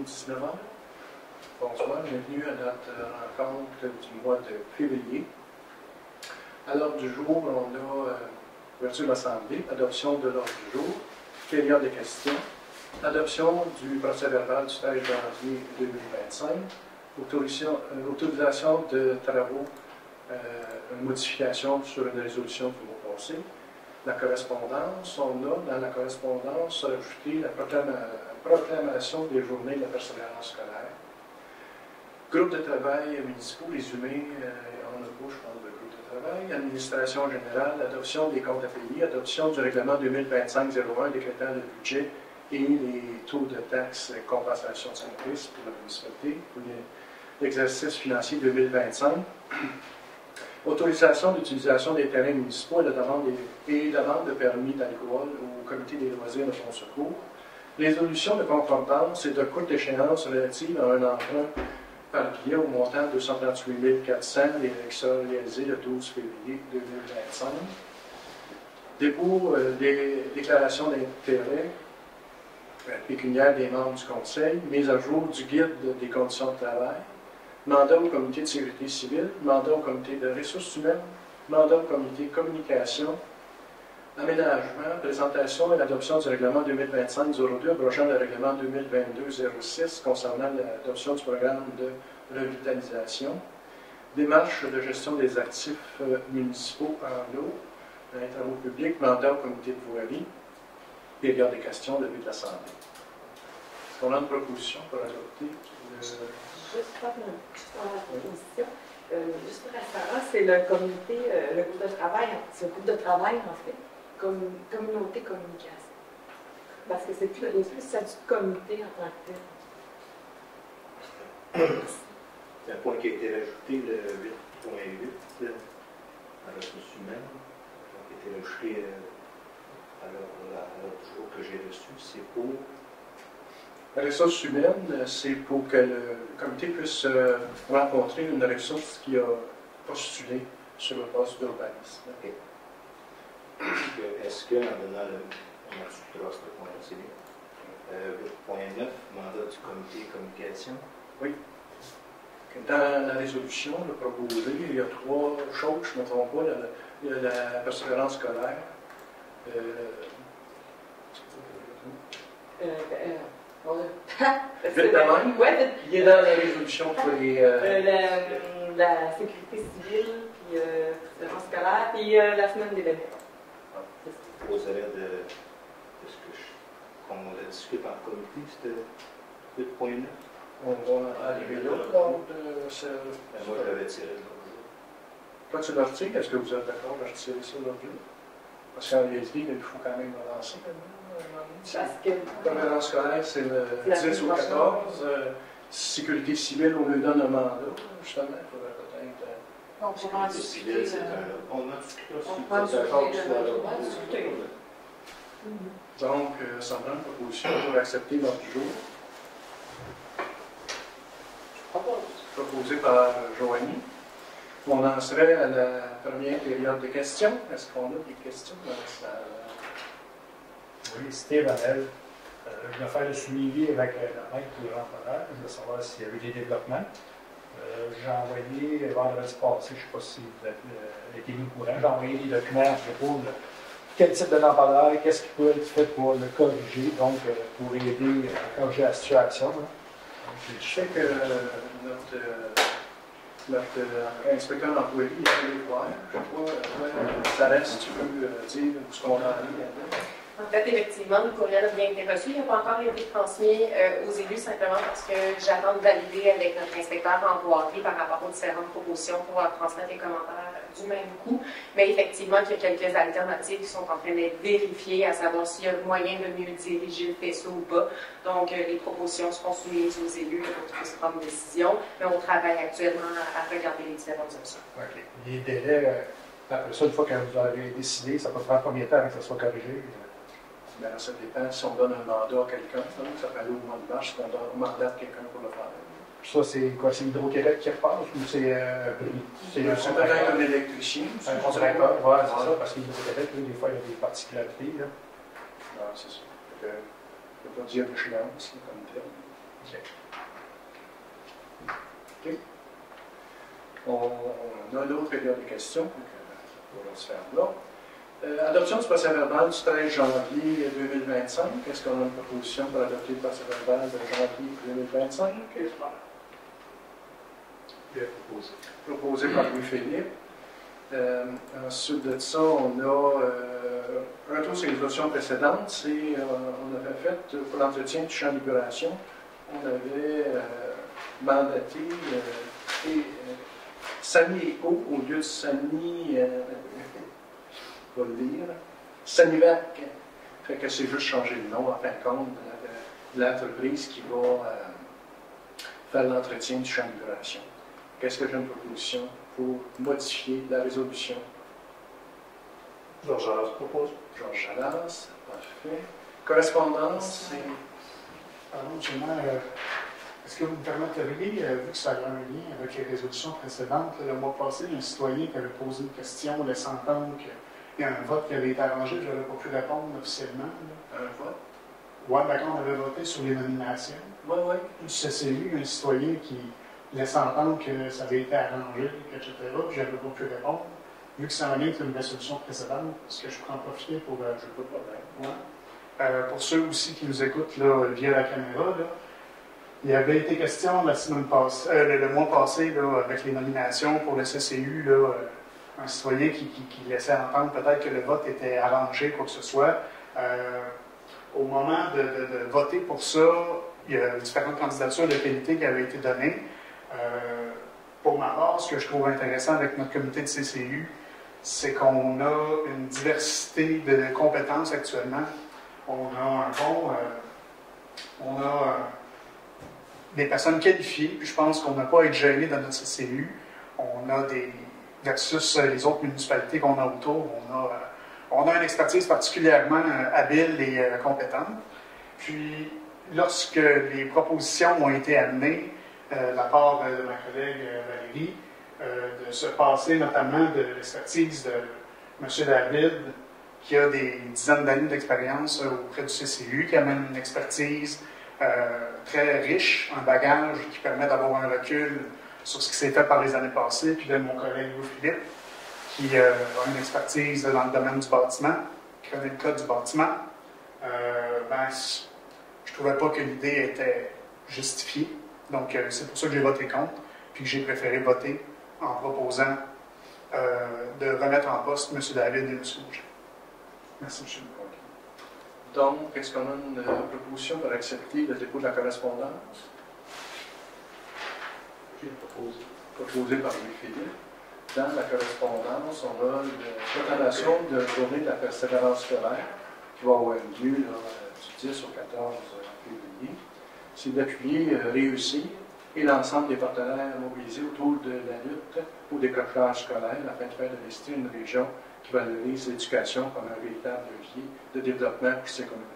19h. Bonsoir, bienvenue à notre rencontre du mois de février. À l'ordre du jour, on a ouverture de l'Assemblée, adoption de l'ordre du jour, période de questions, adoption du procès-verbal du 13 janvier 2025, autorisation de travaux, une modification sur une résolution du mois passé. La correspondance, on a dans la correspondance ajouté la proclamation des journées de la persévérance scolaire. Groupe de travail municipaux, résumé, on a pas, je pense, de groupe de travail. Administration générale, adoption des comptes à payer, adoption du règlement 2025-01 décrétant le budget et les taux de taxes et compensation de services pour la municipalité pour l'exercice financier 2025. Autorisation d'utilisation des terrains municipaux et demande de permis d'alcool au comité des loisirs de Fonds Secours. Résolution de concordance et de courte échéance relative à un emprunt par billet au montant de 238 400 réalisé le 12 février 2025. Dépôt des déclarations d'intérêt pécuniaire des membres du Conseil. Mise à jour du guide des conditions de travail. Mandat au comité de sécurité civile, mandat au comité de ressources humaines, mandat au comité de communication, aménagement, présentation et l'adoption du règlement 2025-02 abrogeant le règlement 2022-06 concernant l'adoption du programme de revitalisation, démarche de gestion des actifs municipaux en eau, dans les travaux publics, mandat au comité de voirie, période des questions de de l'Assemblée. Est-ce qu'on a une proposition pour adopter Juste pour la proposition, juste pour la Sarah, c'est le comité, le groupe de travail, c'est le groupe de travail en fait, communauté communication. Parce que c'est plus statut de comité en tant que tel. C'est un point qui a été rajouté, le 8.8, à la ressource humaine, qui a été rajouté à l'ordre du jour que j'ai reçu. C'est pour. La ressource humaine, c'est pour que le comité puisse rencontrer une ressource qui a postulé sur le poste d'urbanisme. Okay. Est-ce qu'en donnant le. On a ce point-là, c'est bien. 8.9, mandat du comité de communication. Oui. Dans la résolution proposée, il y a trois choses, je ne me trompe pas, la persévérance scolaire. Vite de même. Ouais, il est dans la résolution pour les. La sécurité civile, puis l'assurance scolaire, puis la semaine des bénévoles. Aux élèves de ce qu'on a discuté en comité, c'était 8.9. On va arriver là. Moi, je l'avais tiré de l'autre. Toi, tu l'as retiré. Est-ce que vous êtes d'accord de retirer ça de l'autre? Parce qu'en réalité, il faut quand même avancer. Parce que. La persévérance scolaire, c'est le 10 au 14. Sécurité civile, on lui donne un mandat. Justement, il faudrait peut-être. On pourra en discuter. On en discutera On pourra en discuter. Donc, ça prend une proposition pour accepter l'ordre du jour. Proposé par Joanie. On en serait à la première période de questions. Est-ce qu'on a des questions dans la salle? Oui, Steve Vanel. Je vais faire le suivi avec la maître pour le rempart. Je veux savoir s'il y a eu des développements. J'ai envoyé, vendredi passé, je ne sais pas si vous avez été mis au courant, j'ai envoyé des documents à propos de quel type de lampadaire, qu'est-ce qui peut être fait pour le corriger, donc pour aider à corriger la situation. Hein. Je sais que notre inspecteur d'employé est allé le voir. Je crois, ça reste, tu peux dire ce qu'on a mis là-dedans. En fait, effectivement, le courriel a bien été reçu. Il n'a pas encore été transmis aux élus simplement parce que j'attends de valider avec notre inspecteur en voirie par rapport aux différentes propositions pour transmettre les commentaires du même coup. Mais effectivement, il y a quelques alternatives qui sont en train d'être vérifiées, à savoir s'il y a moyen de mieux diriger le faisceau ou pas. Donc, les propositions seront soumises aux élus pour qu'ils puissent prendre une décision. Mais on travaille actuellement à regarder les différentes options. OK. Les délais, après ça, une fois que vous avez décidé, ça peut prendre combien de temps avant que ça soit corrigé? Bien, ça dépend si on donne un mandat à quelqu'un. Ça peut aller au mois de mars, on donne un mandat à quelqu'un pour le faire. Ça, c'est quoi? C'est Hydro-Québec qui repasse ou c'est peut-être un électricien. Un contracteur, oui, c'est ça, parce qu'Hydro-Québec, des fois, il y a des particularités. Là. Non, c'est ça. Je ne peux pas dire d'échéance comme tel. OK. On a l'autre période de questions, donc on va se faire là. Adoption du procès-verbal du 13 janvier 2025. Est-ce qu'on a une proposition pour adopter le procès-verbal de janvier 2025? Bien proposé. Proposé par Louis-Philippe. Ensuite de ça, on a un tour sur les résolutions précédentes. On avait fait, pour l'entretien du champ de libération, on avait mandaté Sani Eco au lieu de Sani, je vais le dire, Sanivac. Fait que c'est juste changer le nom en fin de compte de l'entreprise qui va faire l'entretien du champ de libération. Qu'est-ce que j'ai une proposition pour modifier la résolution? Georges Jalas propose. Georges Jalas, parfait. Correspondance, c'est... Pardon, M. le maire, est-ce que vous me permetteriez, vu que ça a un lien avec les résolutions précédentes, le mois passé, il y a un citoyen qui avait posé une question laissant entendre qu'il y a un vote qui avait été arrangé, je n'avais pas pu répondre officiellement. Là. Un vote? Oui, d'accord, on avait voté sur les nominations. Oui, oui. Du CCU, un citoyen qui laissait entendre que ça avait été arrangé, etc. Puis je n'avais pas pu répondre. Vu que c'est en lien avec une résolution précédente, est-ce que je peux en profiter pour... Je n'ai pas de problème. Ouais. Pour ceux aussi qui nous écoutent là, via la caméra, là, il avait été question la semaine passée, le mois passé, là, avec les nominations pour le CCU, là, un citoyen qui laissait entendre peut-être que le vote était arrangé, quoi que ce soit. Au moment de voter pour ça, il y a différentes candidatures de qualité qui avaient été données. Pour ma part, ce que je trouve intéressant avec notre comité de CCU, c'est qu'on a une diversité de compétences actuellement. On a des personnes qualifiées, puis je pense qu'on n'a pas à être gêné dans notre CCU. On a versus les autres municipalités qu'on a autour, on a une expertise particulièrement habile et compétente. Puis, lorsque les propositions ont été amenées de la part de ma collègue Valérie, de se passer notamment de l'expertise de M. David, qui a des dizaines d'années d'expérience auprès du CCU, qui amène une expertise très riche, un bagage qui permet d'avoir un recul sur ce qui s'est fait par les années passées, puis de mon collègue Louis-Philippe, qui a une expertise dans le domaine du bâtiment, qui connaît le code du bâtiment. Je ne trouvais pas que l'idée était justifiée. Donc, c'est pour ça que j'ai voté contre, puis que j'ai préféré voter en proposant de remettre en poste M. David et M. Auger. Merci, M. le Président. Donc, est-ce qu'on a une proposition pour accepter le dépôt de la correspondance? J'ai proposé. Proposé par Louis-Philippe. Dans la correspondance, on a la préparation de la journée de la persévérance scolaire qui va avoir lieu là, du 10 au 14 février. C'est d'appuyer Réussir et l'ensemble des partenaires mobilisés autour de la lutte au décrochage scolaire afin de faire de l'Estrie une région qui valorise l'éducation comme un véritable levier de développement pour ses communautés.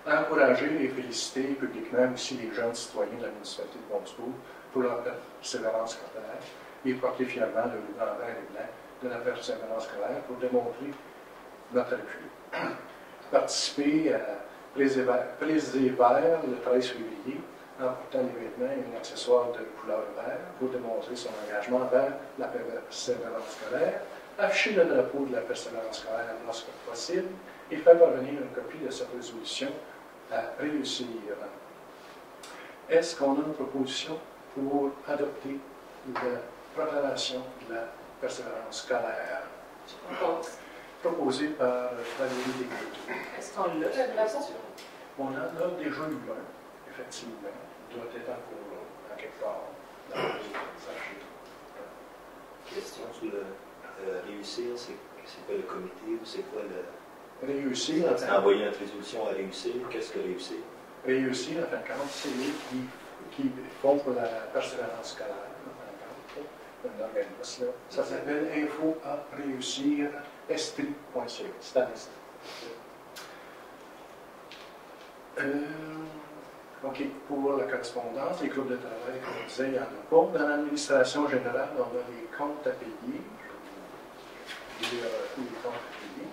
Encourager et féliciter publiquement aussi les jeunes citoyens de la municipalité de Beaudesbourg pour leur persévérance scolaire et porter fièrement le ruban vert et blanc de la persévérance scolaire pour démontrer notre appui. Participer à Présévère le 13 février en portant des vêtements et un accessoire de couleur vert pour démontrer son engagement vers la persévérance scolaire. Afficher le drapeau de la persévérance scolaire lorsque possible et faire parvenir une copie de cette résolution à Réussir. Est-ce qu'on a une proposition pour adopter la proclamation de la persévérance scolaire? Je propose. Proposée par Valérie Descoteaux. Est-ce qu'on l'a, le drapeau? On en a déjà eu un, effectivement. Il doit être encore là, à quelque part, dans les archives. Question sur le réussir, c'est quoi le comité ou c'est quoi le. Réussir, en C'est fin envoyer notre résolution à réussir. Qu'est-ce que réussir? Réussir, en fin de compte, c'est eux qui font pour la persévérance scolaire, en fin de compte, un organisme. Ça s'appelle Info à réussir, estrie.ca. C'est à l'Estrie. OK, pour la correspondance, les groupes de travail, comme on disait, il n'y en a pas. Dans l'administration générale, on a les comptes à payer. Je vais vous dire tous les comptes à payer.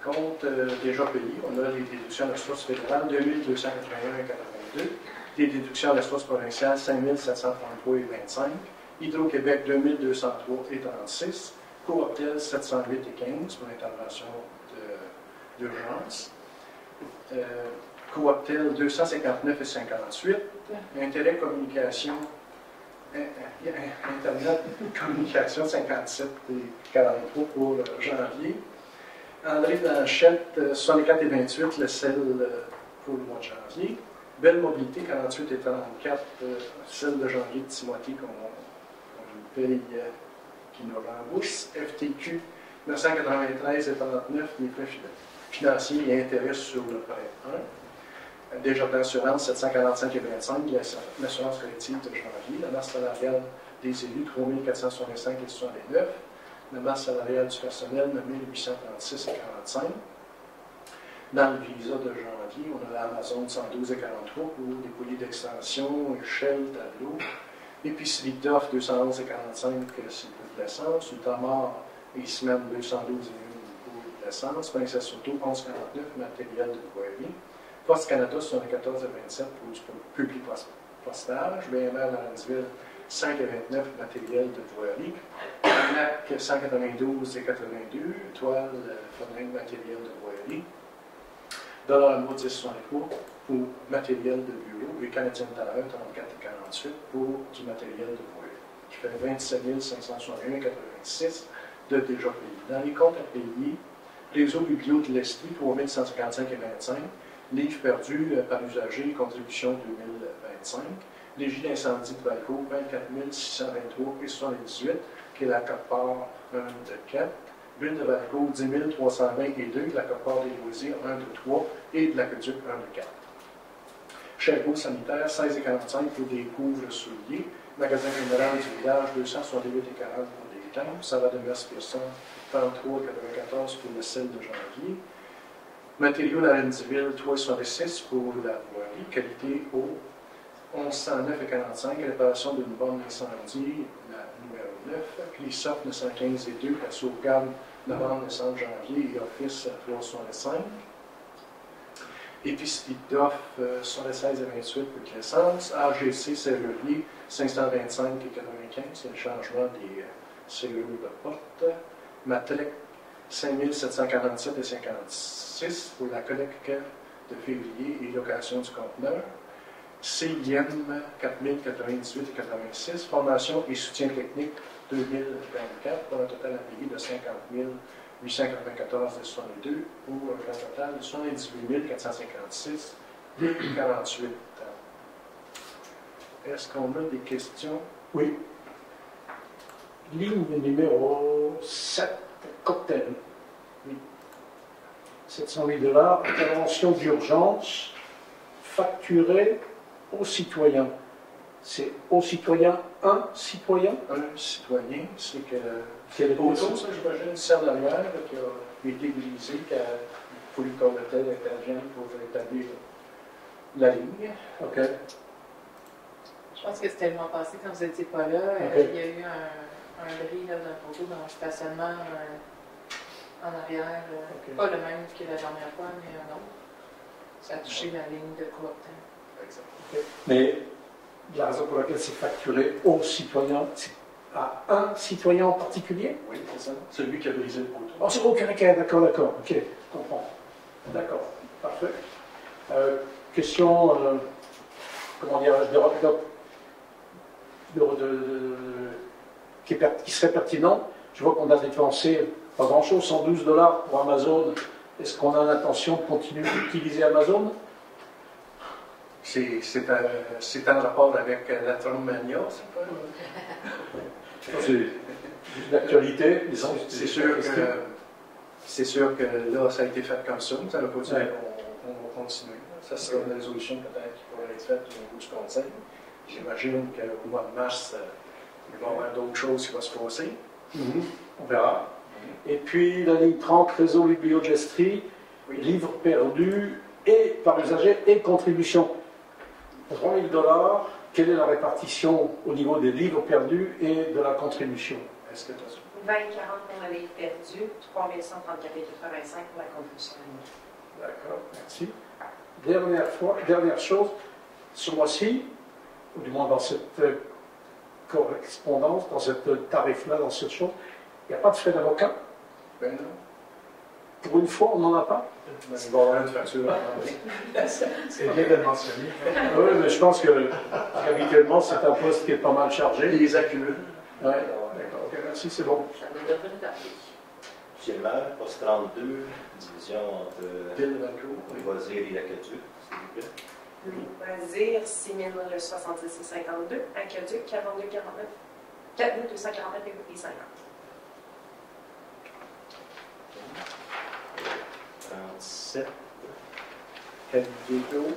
comptes déjà payés. On a les déductions de la source fédérale 2281,82, les déductions de la source provinciale 5733,25, Hydro-Québec 2203,36, Cooptel 708,15 pour l'intervention d'urgence, Cooptel 259,58, Intérêt Communication, Internet Communication 57,43 pour janvier. André Blanchette 64,28, le sel pour le mois de janvier. Belle Mobilité 48,34, celle de janvier de Timothée qu'on paye, qui nous rembourse. FTQ 993,39, les frais financiers et intérêts sur le prêt 1. Desjardins d'assurance 745,25, l'assurance collective de janvier. La masse salariale des élus 3465,69. La masse salariale du personnel 9836,45. Dans le visa de janvier, on a l'Amazon 112,43 pour dépouiller d'extension, échelle, tableau. Épicerie d'offres 211,45, c'est pour l'essence. Ultramar et semaine 212,1 pour l'essence. Princesse Auto 11,49, matériel de voirie. Poste Canada 74,27 pour du public postage. BMR Lawrenceville 5,29, matériel de voirie. ANAC 192,82, toile, Fontaine, matériel de voirie. $1 10,63 pour matériel de bureau. Et Canadien Tire 34,48 pour du matériel de voirie. Qui fait 27 561,86 de déjà payé. Dans les comptes à payer, réseau biblio de l'Estrie 3155,25. Livres perdus par usager, contribution 2025. Légie d'incendie de Valco, 24 623,78, qui est la cote-part 1 de 4. Ville de Valco, 10 320,2, la cote-part des loisirs 1 de 3 et de l'aqueduc 1 de 4. Cherbourg sanitaire, 16,45 pour des couvre-souliers. Magasin général du village, 268,40 pour des tempes. Salade de Mers Pearson, 33,94 pour le sel de janvier. Matériaux Lawrenceville, 3,66 pour la voirie. Qualité eau, 1109,45. Réparation d'une borne d'incendie, la numéro 9. Clissoft 915,2. La sauvegarde novembre, décembre, janvier. Et Office 3,65. Épicerie d'offres 76,28 pour l'essence. AGC serrurier 525,95. C'est le changement des serrures de porte. Matrec 5747,56 pour la collecte de février et location du conteneur. CIM 4098,86. Formation et soutien technique 2024 pour un total à payer de 50 894,62 pour un grand total de 78 456,48. Est-ce qu'on a des questions? Oui. Ligne numéro 7, cocktail. Oui. 708 $, intervention d'urgence, facturée aux citoyens. C'est aux citoyens, un citoyen? Un citoyen, c'est que C'est le auto, ça, j'imagine, serre d'arrière qui a été grisé, qu'il faut lui convertir intervienne pour établir la ligne. OK. Je pense que c'était le mois passé, quand vous n'étiez pas là, Okay. il y a eu un bris d'un poteau dans le stationnement en arrière. Okay. Pas le même que la dernière fois, mais un autre. Ça a touché la ligne de Cooptel. Okay. Mais la raison pour laquelle c'est facturé aux citoyens, c'est à un citoyen en particulier? Oui, c'est ça. Celui qui a brisé le poteau. Oh, c'est OK, d'accord, ok, je comprends. D'accord, parfait. Question, comment dirais-je, qui serait pertinente. Je vois qu'on a dépensé pas grand-chose, 112 $ pour Amazon. Est-ce qu'on a l'intention de continuer d'utiliser Amazon? C'est en rapport avec la Trumpmania, c'est pas? C'est juste l'actualité. C'est sûr que là, ça a été fait comme ça. Ça ne veut pas dire qu'on va continuer. Ça sera une résolution peut-être qui pourrait être faite au niveau du Conseil. J'imagine qu'au mois de mars, il va y avoir d'autres choses qui vont se passer. On verra. Et puis la ligne 30, réseau biblio de l'Estrie, livres perdus et par usager et contribution. 3 000 $. Quelle est la répartition au niveau des livres perdus et de la contribution? Est-ce que tu as ça? 2040 pour la livre perdue, 3134,85 pour la contribution annuelle. D'accord, merci. Dernière chose, ce mois-ci, ou du moins dans cette correspondance, dans cette tarif-là, dans cette chose, il n'y a pas de frais d'avocat. Ben non. Pour une fois, on n'en a pas. Ben, il va y avoir une facture. C'est bien de le mentionner. Oui, mais je pense que habituellement, c'est un poste qui est pas mal chargé. Les accumule. Ouais, d'accord, ok, merci, c'est bon. Ça nous devrait tarder. Monsieur le maire, poste 32, division entre Ville de Vancouver. les loisirs et l'aqueduc, s'il vous plaît. Loisirs, 6 066,52. Aqueduc, 42,49. 4 249,50. 37. Qualité d'eau.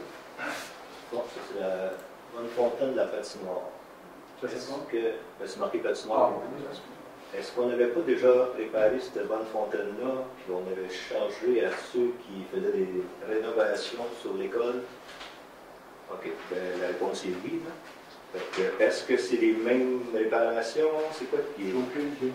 Bon, ça c'est la bonne fontaine de la patinoire. Ça, c'est Est-ce bon? que, ben, c'est marqué patinoire. Est-ce qu'on n'avait pas déjà préparé cette bonne fontaine-là, puis on avait chargé à ceux qui faisaient des rénovations sur l'école? OK, ben, la réponse est oui. Là. Fait que, est-ce que c'est les mêmes réparations? C'est quoi qui est? Aucune idée.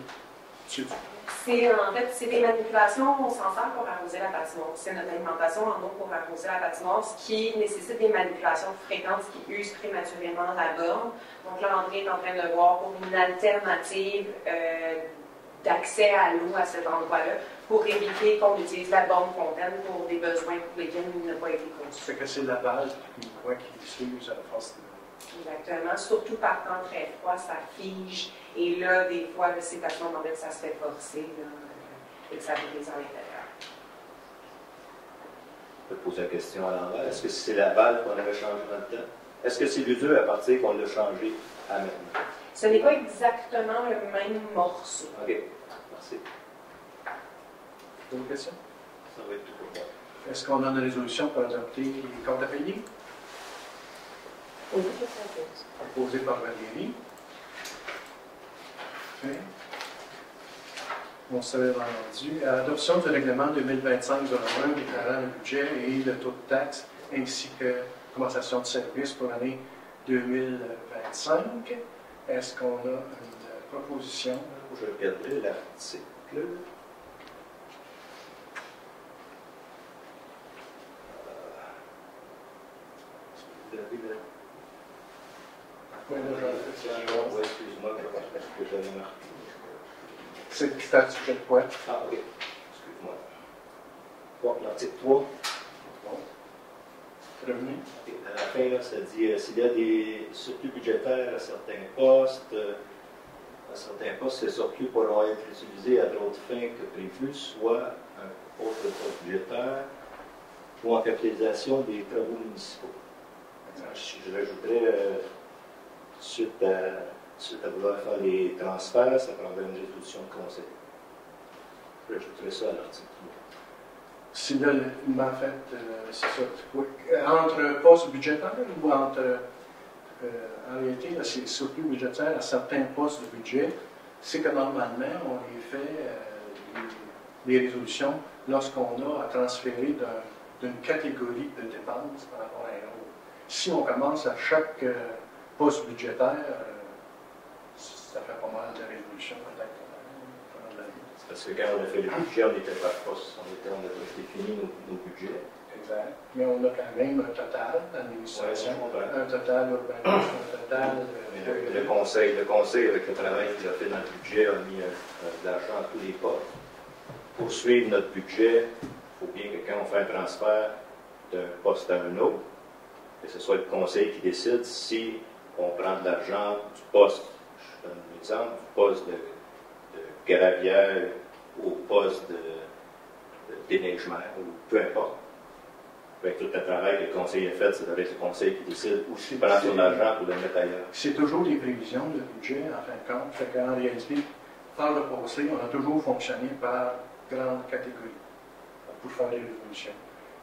En fait, c'est des manipulations, on s'en sert pour arroser la patinoire. C'est notre alimentation en eau pour arroser la patinoire, ce qui nécessite des manipulations fréquentes, ce qui use prématurément la borne. Donc là, André est en train de voir pour une alternative d'accès à l'eau à cet endroit-là, pour éviter qu'on utilise la borne fontaine pour des besoins pour lesquels il n'a pas été conçu. Ça fait que c'est la base qui s'use à la force de Exactement. Surtout par temps très froid, ça fige. Et là, des fois, c'est à ce moment-là que ça se fait forcer là, et que ça brise à l'intérieur. Je peux poser la question à l'envers. Est-ce que c'est la balle qu'on avait changée dans le temps? Est-ce que c'est l'usure à partir qu'on l'a changé à maintenant? Ce n'est pas exactement le même morceau. OK, merci. D'autres questions? Ça va être tout pour moi. Est-ce qu'on a une résolution pour adopter les comptes à payer? Oui, je propose. Proposé par Valérie. Parfait. On s'avait rendu à l'adoption du règlement 2025-01 déclarant le budget et le taux de taxe ainsi que compensation de services pour l'année 2025. Est-ce qu'on a une proposition? Je vais regarder l'article. Vous avez le... Oui, Oui, excuse-moi, je que j'avais marqué. c'est à sujet de quoi? Ah, OK. Excuse-moi. Bon, l'article 3. Bon. Revenu. OK. À la fin, là, ça dit s'il y a des surplus budgétaires à certains postes, ces surplus pourront être utilisés à d'autres fins que prévues, soit un autre poste budgétaire ou en capitalisation des travaux municipaux. Je rajouterais, suite à vouloir faire les transferts, ça prendrait une résolution de conseil. Je rajouterais ça à l'article. Si là, en fait, c'est ça. Oui. Entre postes budgétaires ou entre. En réalité, là, c'est surplus budgétaire à certains postes de budget. C'est que normalement, on les fait les résolutions lorsqu'on a à transférer d'une catégorie de dépenses par rapport à une autre. Si on commence à chaque poste budgétaire, ça fait pas mal de résolutions peut-être. C'est parce que quand on a fait le budget, on était par poste, on a défini nos budgets. Exact. Mais on a quand même un total d'administration, Ouais, un total urbanisme, un total. Le conseil, avec le travail qu'il a fait dans le budget, a mis de l'argent à tous les postes. Pour suivre notre budget, il faut bien que quand on fait un transfert d'un poste à un autre, que ce soit le conseil qui décide si on prend de l'argent du poste, je donne un exemple, du poste de gravière au poste de déneigement, ou peu importe. Avec tout le travail que le conseil a fait, c'est avec le conseil qui décide où je prends son argent pour le mettre ailleurs. C'est toujours les prévisions de budget, en fin de compte. Fait qu'en réalité, par le passé, on a toujours fonctionné par grande catégorie pour faire les résolutions.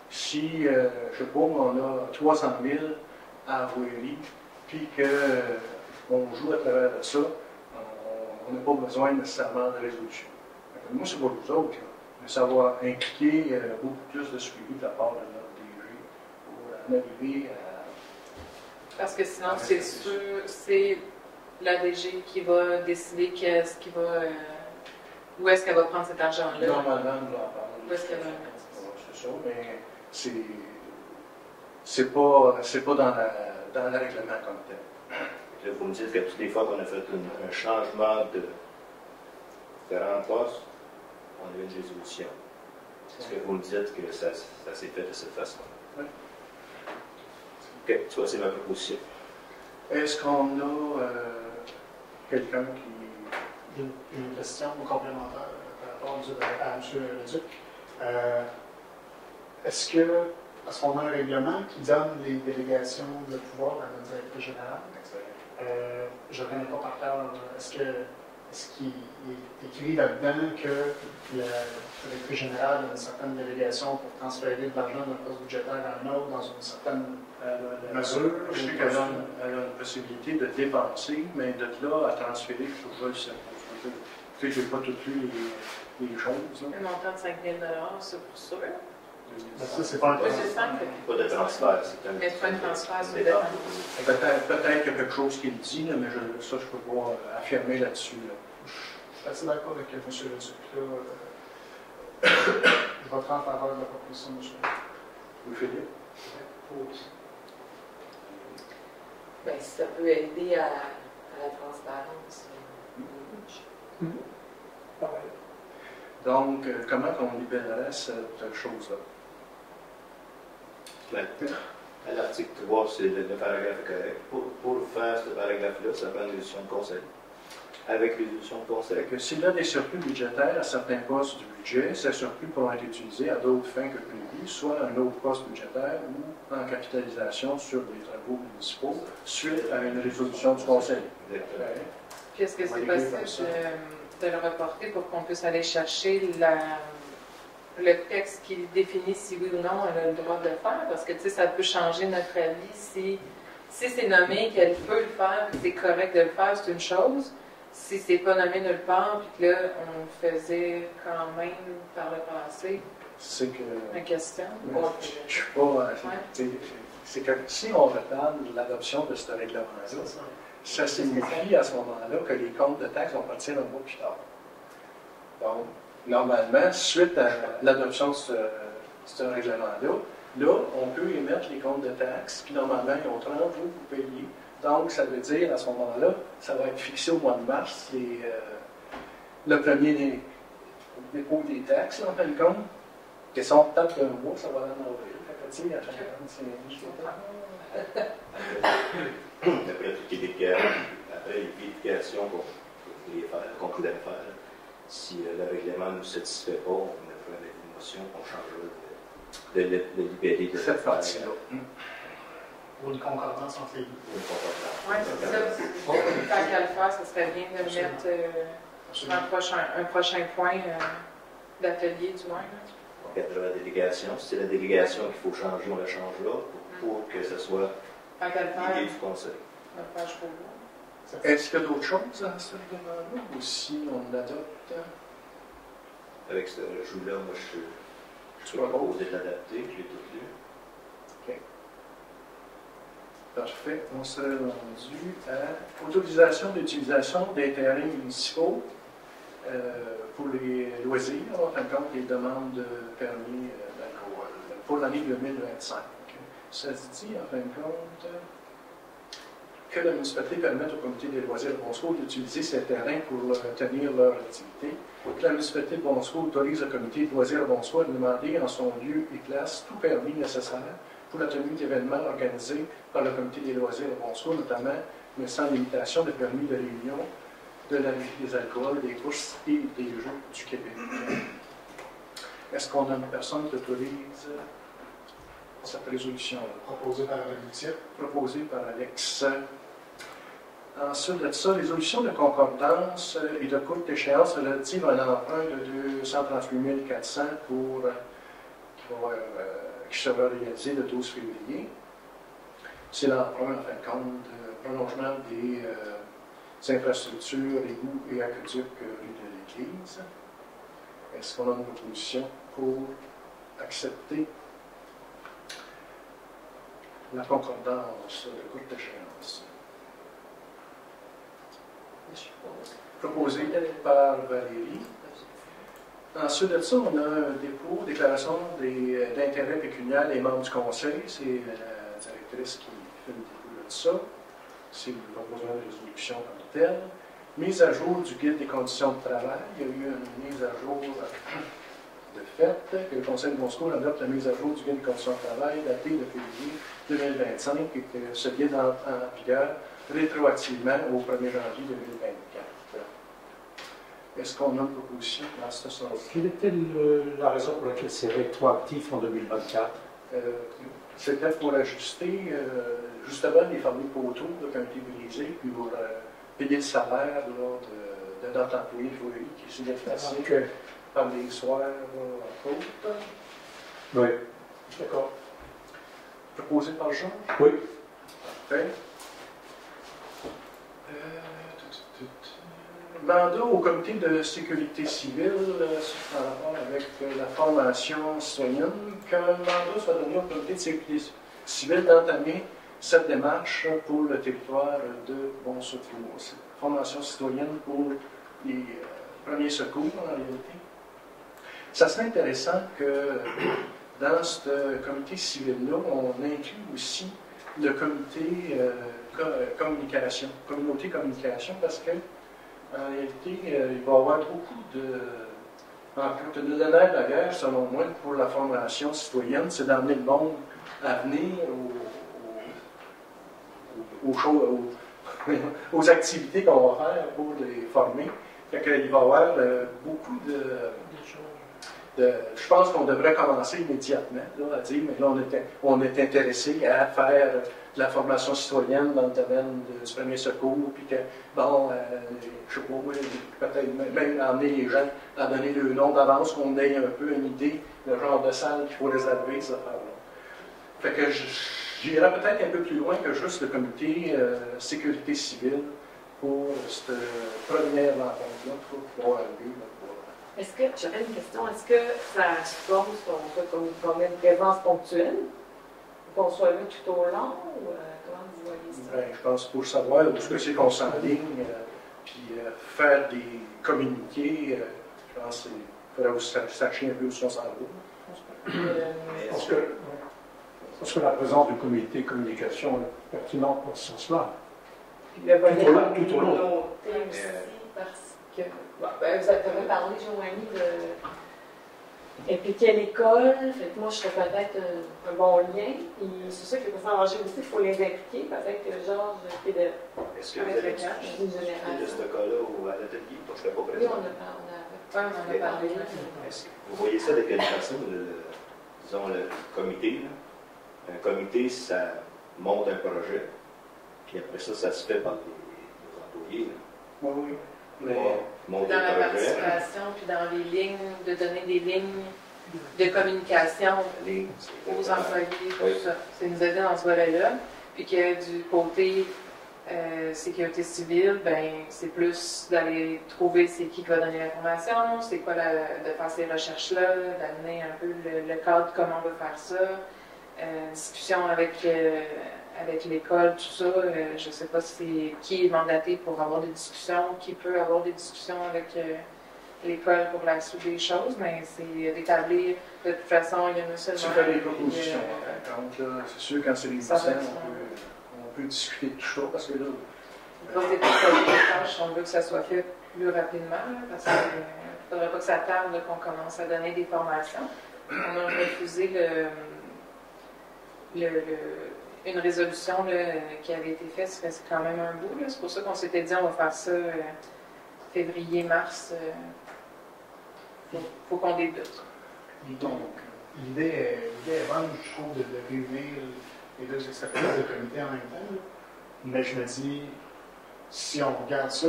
Si, je ne sais pas, on a 300 000 à voirie, puis qu'on joue à travers de ça, on n'a pas besoin nécessairement de résolution. Moi, c'est pour vous autres, là, mais ça va impliquer beaucoup plus de suivi de la part de notre DG pour en arriver à... Parce que sinon, c'est sûr, c'est la DG qui va décider qu'est-ce qui va Où est-ce qu'elle va prendre cet argent-là? Normalement, on doit en parler. Où est-ce qu'elle va le mettre? C'est ça, mais c'est pas dans le règlement comme tel. Là, vous me dites que toutes les fois qu'on a fait un changement de postes, on a eu une résolution. Est-ce que vous me dites que ça s'est fait de cette façon? Oui. OK, tu vois, c'est ma proposition. Est-ce qu'on a quelqu'un qui... Une question complémentaire par rapport à M. Leduc. Est-ce qu'on a un règlement qui donne les délégations de pouvoir à notre directeur général? Je ne connais pas par cœur. Est-ce qu'il est écrit là-dedans que le directeur général a une certaine délégation pour transférer de l'argent d'un poste budgétaire à un autre dans une certaine mesure? Je sais qu'elle a une possibilité de dépenser, mais de là à transférer, je le sais pas. Tu sais, je n'ai pas tout lu les choses. Un montant de 5 000 c'est pour sûr. Ça, c'est pas un Oui, c'est ça. Pas de transfert, c'est un... Mais pas de transfert, c'est dépense. Peut-être qu'il y a quelque chose qui le dit, là, mais ça, je ne peux pas affirmer là-dessus. Là. Je suis assez d'accord avec M. Leduc. Je voterai en faveur de la proposition de M. Oui, Philippe? Bien, si ça peut aider à la transparence. Donc, comment on libérerait cette chose-là? À l'article 3, c'est le paragraphe correct. Pour faire ce paragraphe-là, ça prend une résolution de conseil. Avec résolution de conseil. Que s'il y a des surplus budgétaires à certains postes du budget, ces surplus pourront être utilisés à d'autres fins que prévues, soit à un autre poste budgétaire ou en capitalisation sur les travaux municipaux, suite à une résolution du conseil. Exactement. Puis est-ce que c'est possible de le reporter pour qu'on puisse aller chercher le texte qui définit si oui ou non elle a le droit de le faire? Parce que, tu sais, ça peut changer notre avis. Si c'est nommé qu'elle peut le faire, puis c'est correct de le faire, c'est une chose. Si c'est pas nommé nulle part, puis que là, on le faisait quand même par le passé, C'est que... une question. Je suis pas... C'est que si on retarde l'adoption de ce règlement-là, ça signifie à ce moment-là que les comptes de taxes vont partir un mois plus tard. Donc, normalement, suite à l'adoption de ce règlement-là, là, on peut émettre les comptes de taxes, puis normalement, ils ont 30 jours pour payer. Donc, ça veut dire, à ce moment-là, ça va être fixé au mois de mars, le premier dépôt des taxes, en fin de compte, qui sont peut-être un mois, ça va aller en avril. Fait que, tu sais, à chaque fois, c'est Après toutes les vérifications, après les vérifications qu'on pourrait faire, si le règlement ne nous satisfait pas, on fera une motion qu'on changera de libérer de cette partie-là. Ou une concordance entre les deux. Oui, c'est ça. Tant qu'à le faire, ça serait bien de le mettre un prochain point d'atelier, du moins. Donc, après la délégation, si c'est la délégation qu'il faut changer, on la changera pour que ce soit Tant qu'à le faire, l'idée du conseil. on va le faire jusqu'au bout. Est-ce qu'il y a d'autres choses dans ce règlement-là, ou si on l'adopte? Avec ce jeu-là, moi, je suis proposé de l'adapter, je l'ai tout lu. OK. Parfait. On serait rendu à autorisation d'utilisation des terrains municipaux pour les loisirs, en fin de compte, les demandes de permis d'alcool pour l'année 2025. Ça se dit, en fin de compte, que la municipalité permette au comité des loisirs de Bonsco d'utiliser ces terrains pour tenir leur activité. Que la municipalité de Bonsco autorise le comité de loisirs de Bonsco à demander en son lieu et place tout permis nécessaire pour la tenue d'événements organisés par le comité des loisirs de Bonsco, notamment, mais sans limitation, de permis de réunion, de la vie des alcools, des courses et des jeux du Québec. Est-ce qu'on a une personne qui autorise cette résolution-là? Proposée par Alex. Proposée par Alex. Ensuite de ça, résolution de concordance et de courte échéance relative à un emprunt de 238 400 qui sera réalisé le 12 février. C'est l'emprunt, en fin de compte, de prolongement des infrastructures, égouts et aqueducs rue de l'Église. Est-ce qu'on a une proposition pour accepter la concordance de courte échéance? Proposée par Valérie. Ensuite de ça, on a un dépôt, déclaration d'intérêt pécuniaire des membres du conseil. C'est la directrice qui fait le dépôt de ça. C'est le besoin de résolution comme tel. Mise à jour du guide des conditions de travail. Il y a eu une mise à jour de fait que le Conseil de Moscou adopte la mise à jour du guide des conditions de travail daté de février 2025 et que ce guide entre en vigueur rétroactivement au 1er janvier 2024. Est-ce qu'on a une proposition dans ce sens? Quelle était la raison pour laquelle c'est rétroactif en 2024? C'était pour ajuster justement les fameux poteaux qui ont été brisés, puis pour payer le salaire de notre employé qui s'est déplacé par les soirs, entre autres. Oui. D'accord. Proposé par Jean? Oui. Parfait. Mandat au comité de sécurité civile en rapport avec la formation citoyenne, qu'un mandat soit donné au comité de sécurité civile d'entamer cette démarche pour le territoire de Bon Secours. C'est formation citoyenne pour les premiers secours en réalité. Ça serait intéressant que dans ce comité civil-là, on inclut aussi le comité communication, communauté communication, parce que en réalité, il va y avoir beaucoup de nerfs de la guerre, selon moi, pour la formation citoyenne, c'est d'amener le monde à venir aux activités qu'on va faire pour les former. Fait qu'il va y avoir beaucoup je pense qu'on devrait commencer immédiatement là, à dire, mais là, on est intéressé à faire de la formation citoyenne dans le domaine du premier secours, puis que, bon, je sais pas, peut-être même amener les gens à donner le nom d'avance, qu'on ait un peu une idée, le genre de salle qu'il faut réserver, ces affaires-là. Fait que j'irais peut-être un peu plus loin que juste le comité sécurité civile pour cette première rencontre-là, pour pouvoir arriver. Est-ce que, j'aurais une question, est-ce que ça suppose qu'on ait une présence ponctuelle, qu'on soit là tout au long, ou comment vous voyez ça? Ben, je pense pour savoir où est-ce qu'on s'enligne, puis faire des communiqués, je pense qu'il faudrait vous sachiez un peu où on s'en va. Parce que la présence du comité communication est pertinente dans ce sens-là. Le volet Tout au long. communauté aussi, parce que... Bon, ben, vous avez parlé, Joanie, d'impliquer l'école. Fait que moi, je ferais peut-être un bon lien. Puis c'est sûr que pour s'engager aussi, il faut les impliquer. Peut-être que Georges, qui est de... Est-ce que vous avez discuté de ce cas-là à l'atelier? Moi, je ne l'ai pas Oui, présent. on a parlé. Est-ce que vous voyez ça de quelle façon, disons, le comité? Là? Un comité, ça monte un projet, puis après ça, ça se fait par les employés. Là. Oui, oui. Mais, monter Dans la un projet. participation, puis dans les lignes, de donner des lignes de communication aux employés, tout ça. C'est nous aider dans ce volet-là. Puis que du côté sécurité civile, ben c'est plus d'aller trouver c'est qui va donner l'information, c'est quoi de faire ces recherches-là, d'amener un peu le cadre, comment on va faire ça, discussion avec l'école, tout ça. Je ne sais pas qui est mandaté pour avoir des discussions, qui peut avoir des discussions avec l'école pour la suite des choses, mais c'est d'établir, de toute façon, il y en a seulement... tu fais des propositions. Donc, c'est sûr, quand c'est des Ça va discussions, être on peut discuter de tout ça, parce que là... Dans des tâches, on veut que ça soit fait plus rapidement, là, parce qu'il ne faudrait pas que ça tarde qu'on commence à donner des formations. On a refusé une résolution là, qui avait été faite, ça fait quand même un bout. C'est pour ça qu'on s'était dit on va faire ça février-mars. Faut qu'on débute. Donc, l'idée est bonne, je trouve, de réunir les deux expertises de comité en même temps. Là. Mais je me dis, si on regarde ça,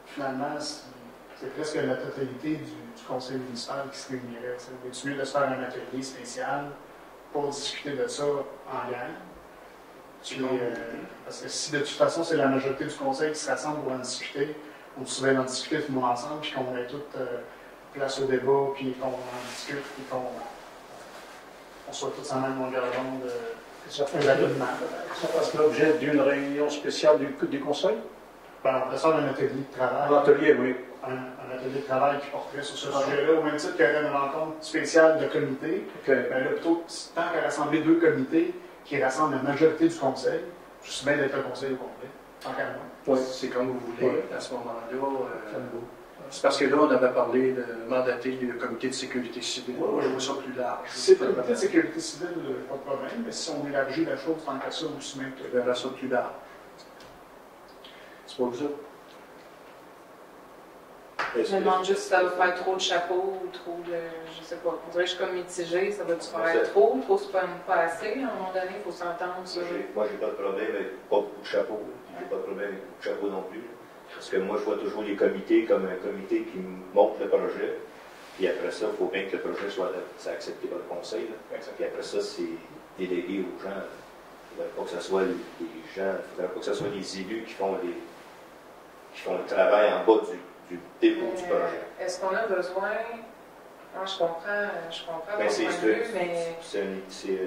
finalement, c'est presque la totalité du conseil municipal qui se réunirait. C'est mieux de se faire un atelier spécial pour discuter de ça en gang. Parce que si de toute façon c'est la majorité du conseil qui se rassemble pour en discuter, on se en discuter tout le monde ensemble, puis qu'on ait toute place au débat, puis qu'on en discute, puis qu'on soit tous en même longueur d'onde. Ça fasse l'objet d'une réunion spéciale du conseil? Ben, on sort un atelier de travail. En atelier, oui. Un atelier de travail qui porterait sur ce sujet-là, au même titre qu'il y aurait une rencontre spéciale de comité. OK. Ben là, plutôt, tant qu'à rassembler 2 comités qui rassemblent la majorité du conseil, je suis bien d'être un conseil au complet, tant qu'à moi. Oui. C'est comme vous voulez, Ouais. à ce moment-là. Ça me va. C'est parce que là, on avait parlé de mandater le comité de sécurité civile. Ouais. Je trouve ça plus large. C'est le comité de sécurité civile, pas de problème, mais si on élargit la chose tant qu'à ça, aussi même Je verrai ça plus large. C'est pas vous autres? Je me demande juste si ça va faire trop de chapeaux ou trop de. Je sais pas. On dirait que je suis comme mitigée. Ça va-tu faire trop? Trop, c'est pas assez. À un moment donné, il faut s'entendre sur. Moi, j'ai pas de problème avec pas beaucoup de chapeaux. J'ai pas de problème avec beaucoup de chapeaux non plus. Parce que moi, je vois toujours les comités comme un comité qui monte le projet. Puis après ça, il faut bien que le projet soit accepté par le conseil. Là. Puis après ça, c'est délégué aux gens. Il ne faudrait pas que ce soit les gens, il faudrait pas que ce soit les élus qui font le travail en bas du dépôt du projet. Est-ce qu'on a besoin. Non, je comprends Ben, votre point de vue, mais. C'est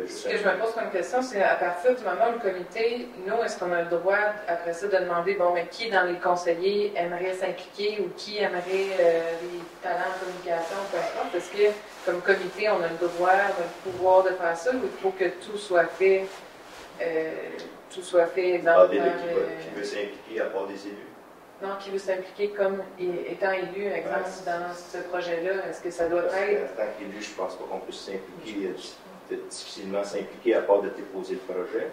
Ce que je me pose comme question, c'est à partir du moment où le comité, nous, est-ce qu'on a le droit, après ça, de demander, bon, mais qui dans les conseillers aimerait s'impliquer ou qui aimerait les talents en communication, peu importe. Est-ce que, comme comité, on a le droit, on a le pouvoir de faire ça ou il faut que tout soit fait, exemple, qui veut s'impliquer à part des élus. non, qui veut s'impliquer comme étant élu, exemple, dans ce projet-là, est-ce que ça doit être... En tant qu'élu, je ne pense pas qu'on puisse s'impliquer, difficilement s'impliquer à part de déposer le projet.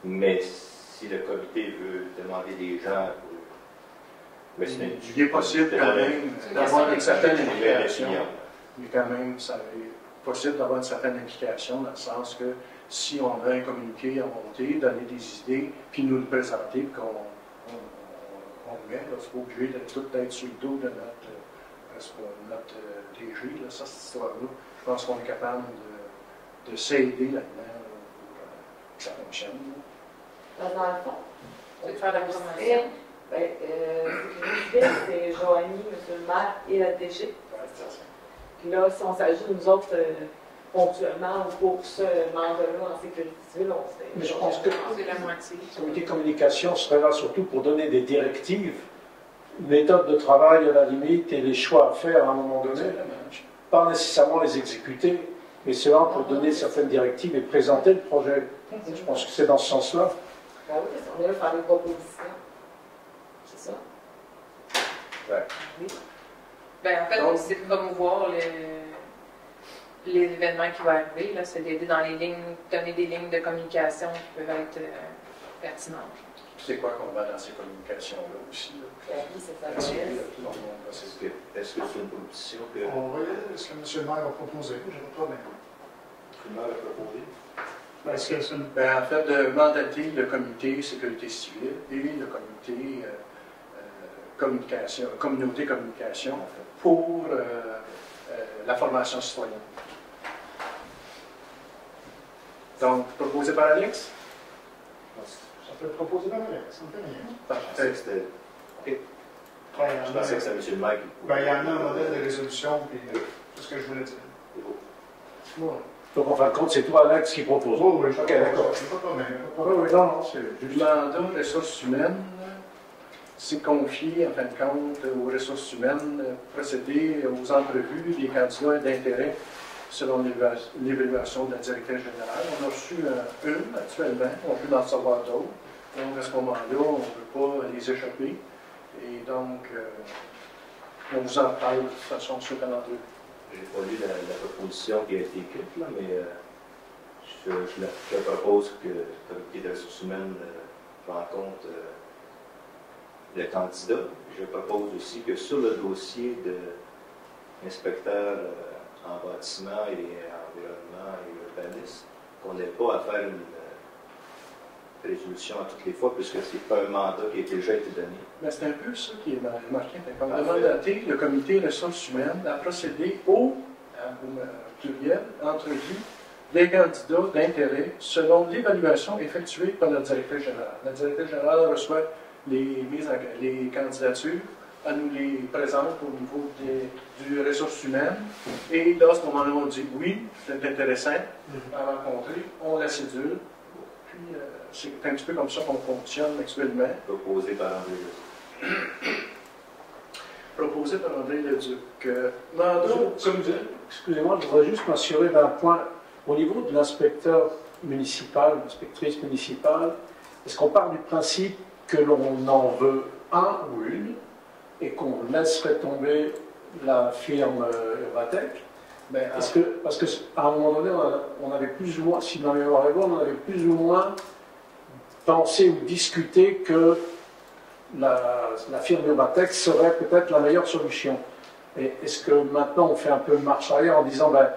Mais si le comité veut demander des gens pour... Il est possible quand même d'avoir une certaine implication. Il est quand même possible d'avoir une certaine implication dans le sens que si on a un communiqué à monter, donner des idées, puis nous le présenter, puis qu'on le met, c'est pas obligé de tout être sur le dos de notre DG, là, ça, cette histoire-là. Je pense qu'on est capable de s'aider là-dedans pour que ça fonctionne. Dans le fond, C'est de faire la promotion. c'est Joanie, M. le maire et la DG. Puis là, si on s'agit nous autres ponctuellement ou pour ce mandat-là en sécurité civile, on sait. Mais je pense que C'est la moitié. le comité de communication serait là surtout pour donner des directives, une méthode de travail à la limite et les choix à faire à un moment donné. Pas nécessairement les exécuter, mais c'est là pour donner certaines directives et présenter le projet. Je pense que c'est dans ce sens-là. Ben oui, parce qu'on est là pour faire des propositions. C'est ça? Oui. Ben, en fait, c'est de promouvoir les événements qui vont arriver. Là, c'est d'aider dans les lignes, donner des lignes de communication qui peuvent être pertinentes. C'est quoi qu'on va dans ces communications-là aussi? Ben oui, c'est ça. Tout le monde va s'aider. Est-ce que c'est une proposition que On va y aller, ce que M. le maire a proposé, j'ai pas de problème. le maire a proposé? Est-ce que c'est une... En fait, de mandater le comité sécurité civile et le comité communauté communication pour la formation citoyenne. Donc, proposé par Alex? Ça peut être proposé par Alex, ça ne fait rien. Je pensais que c'était... Je pensais que c'était M. le maire qui Ben, il y en a un modèle de résolution, puis c'est ce que je voulais dire. Donc, en fin de compte, c'est toi, Alex, qui propose. Oh, oui, Ok, d'accord. C'est pas de problème. Oui, oui, non, non, c'est Le mandat aux ressources humaines, c'est confié, en fin de compte, aux ressources humaines, procéder aux entrevues des candidats d'intérêt selon l'évaluation de la directrice générale. On a reçu une actuellement, on peut en recevoir d'autres. Donc, à ce moment-là, on ne peut pas les échapper. Et donc, on vous en parle de toute façon sur le calendrier. Je n'ai pas lu la proposition qui a été écrite, là, mais je propose que le comité des ressources humaines rencontre le candidat. Je propose aussi que sur le dossier de l'inspecteur en bâtiment et environnement et urbanisme, qu'on n'ait pas à faire une résolution à toutes les fois, puisque ce n'est pas un mandat qui a déjà été donné. Mais c'est un peu ça qui est marqué. On a mandaté le comité des ressources humaines à procéder au pluriel, entrevue des candidats d'intérêt selon l'évaluation effectuée par la directrice générale. La directrice générale reçoit les candidatures, elle nous les présente au niveau des ressources humaines, et là, à ce moment-là, on dit oui, c'est intéressant à rencontrer, on la cédule, puis c'est un petit peu comme ça qu'on fonctionne actuellement. Proposé par André Proposé par André Leduc. Mandat Excusez-moi, je voudrais juste m'assurer d'un point. Au niveau de l'inspecteur municipal, l'inspectrice municipale, est-ce qu'on part du principe que l'on en veut un ou une et qu'on laisserait tomber la firme Urbatec? Ben, Parce qu'à un moment donné, on avait plus ou moins, si ma mémoire est bonne, on avait plus ou moins pensé ou discuté que la firme Urbatec serait peut-être la meilleure solution. Et est-ce que maintenant on fait un peu marche arrière en disant ben,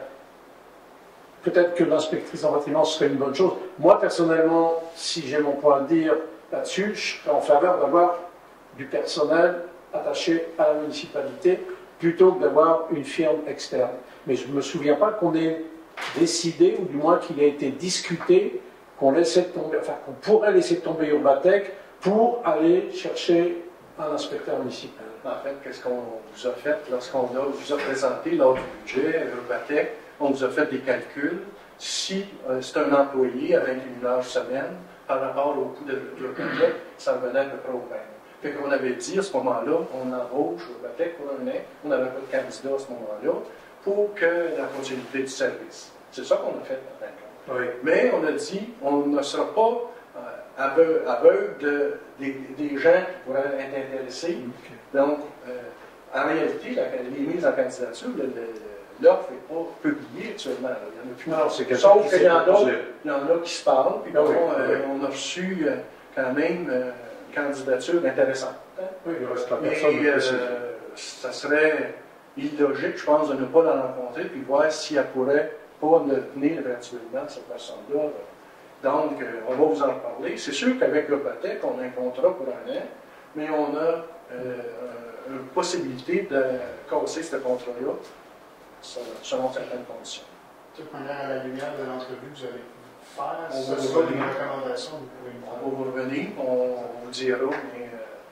peut-être que l'inspectrice en bâtiment serait une bonne chose? Moi personnellement, si j'ai mon point à dire là-dessus, je serais en faveur d'avoir du personnel attaché à la municipalité plutôt que d'avoir une firme externe. Mais je ne me souviens pas qu'on ait décidé, ou du moins qu'il ait été discuté, qu'on laissait tomber, enfin qu'on pourrait laisser tomber Urbatec pour aller chercher un inspecteur municipal. En fait, qu'est-ce qu'on vous a fait lorsqu'on vous a présenté lors du budget Urbatec? On vous a fait des calculs. Si c'est un employé avec une heure semaine, par rapport au coût de Urbatec, ça revenait à peu près au même. Fait qu'on avait dit à ce moment-là, on embauche Urbatec pour un an, on n'avait pas de candidat à ce moment-là, pour que la continuité du service. C'est ça qu'on a fait, en fin de compte. Oui. Mais on a dit, on ne sera pas aveugle des gens qui pourraient être intéressés. Okay. Donc, en réalité, les mises en candidature, l'offre n'est pas publiée actuellement. Là. Il y en a plus. Non, c'est sauf qu'il y en a qui se parlent, puis on a reçu quand même une candidature intéressante. Hein? Oui, il reste la personne. Ça serait illogique, je pense, de ne pas la rencontrer, puis voir si elle pourrait pas venir éventuellement, cette personne-là. Donc, on va vous en parler. C'est sûr qu'avec Urbatec, on a un contrat pour un an, mais on a une possibilité de casser ce contrat-là selon certaines conditions. De toute manière, à la lumière de l'entrevue que vous allez faire, ce sera des recommandations que vous pouvez me faire. On va vous revenir, on vous dira, mais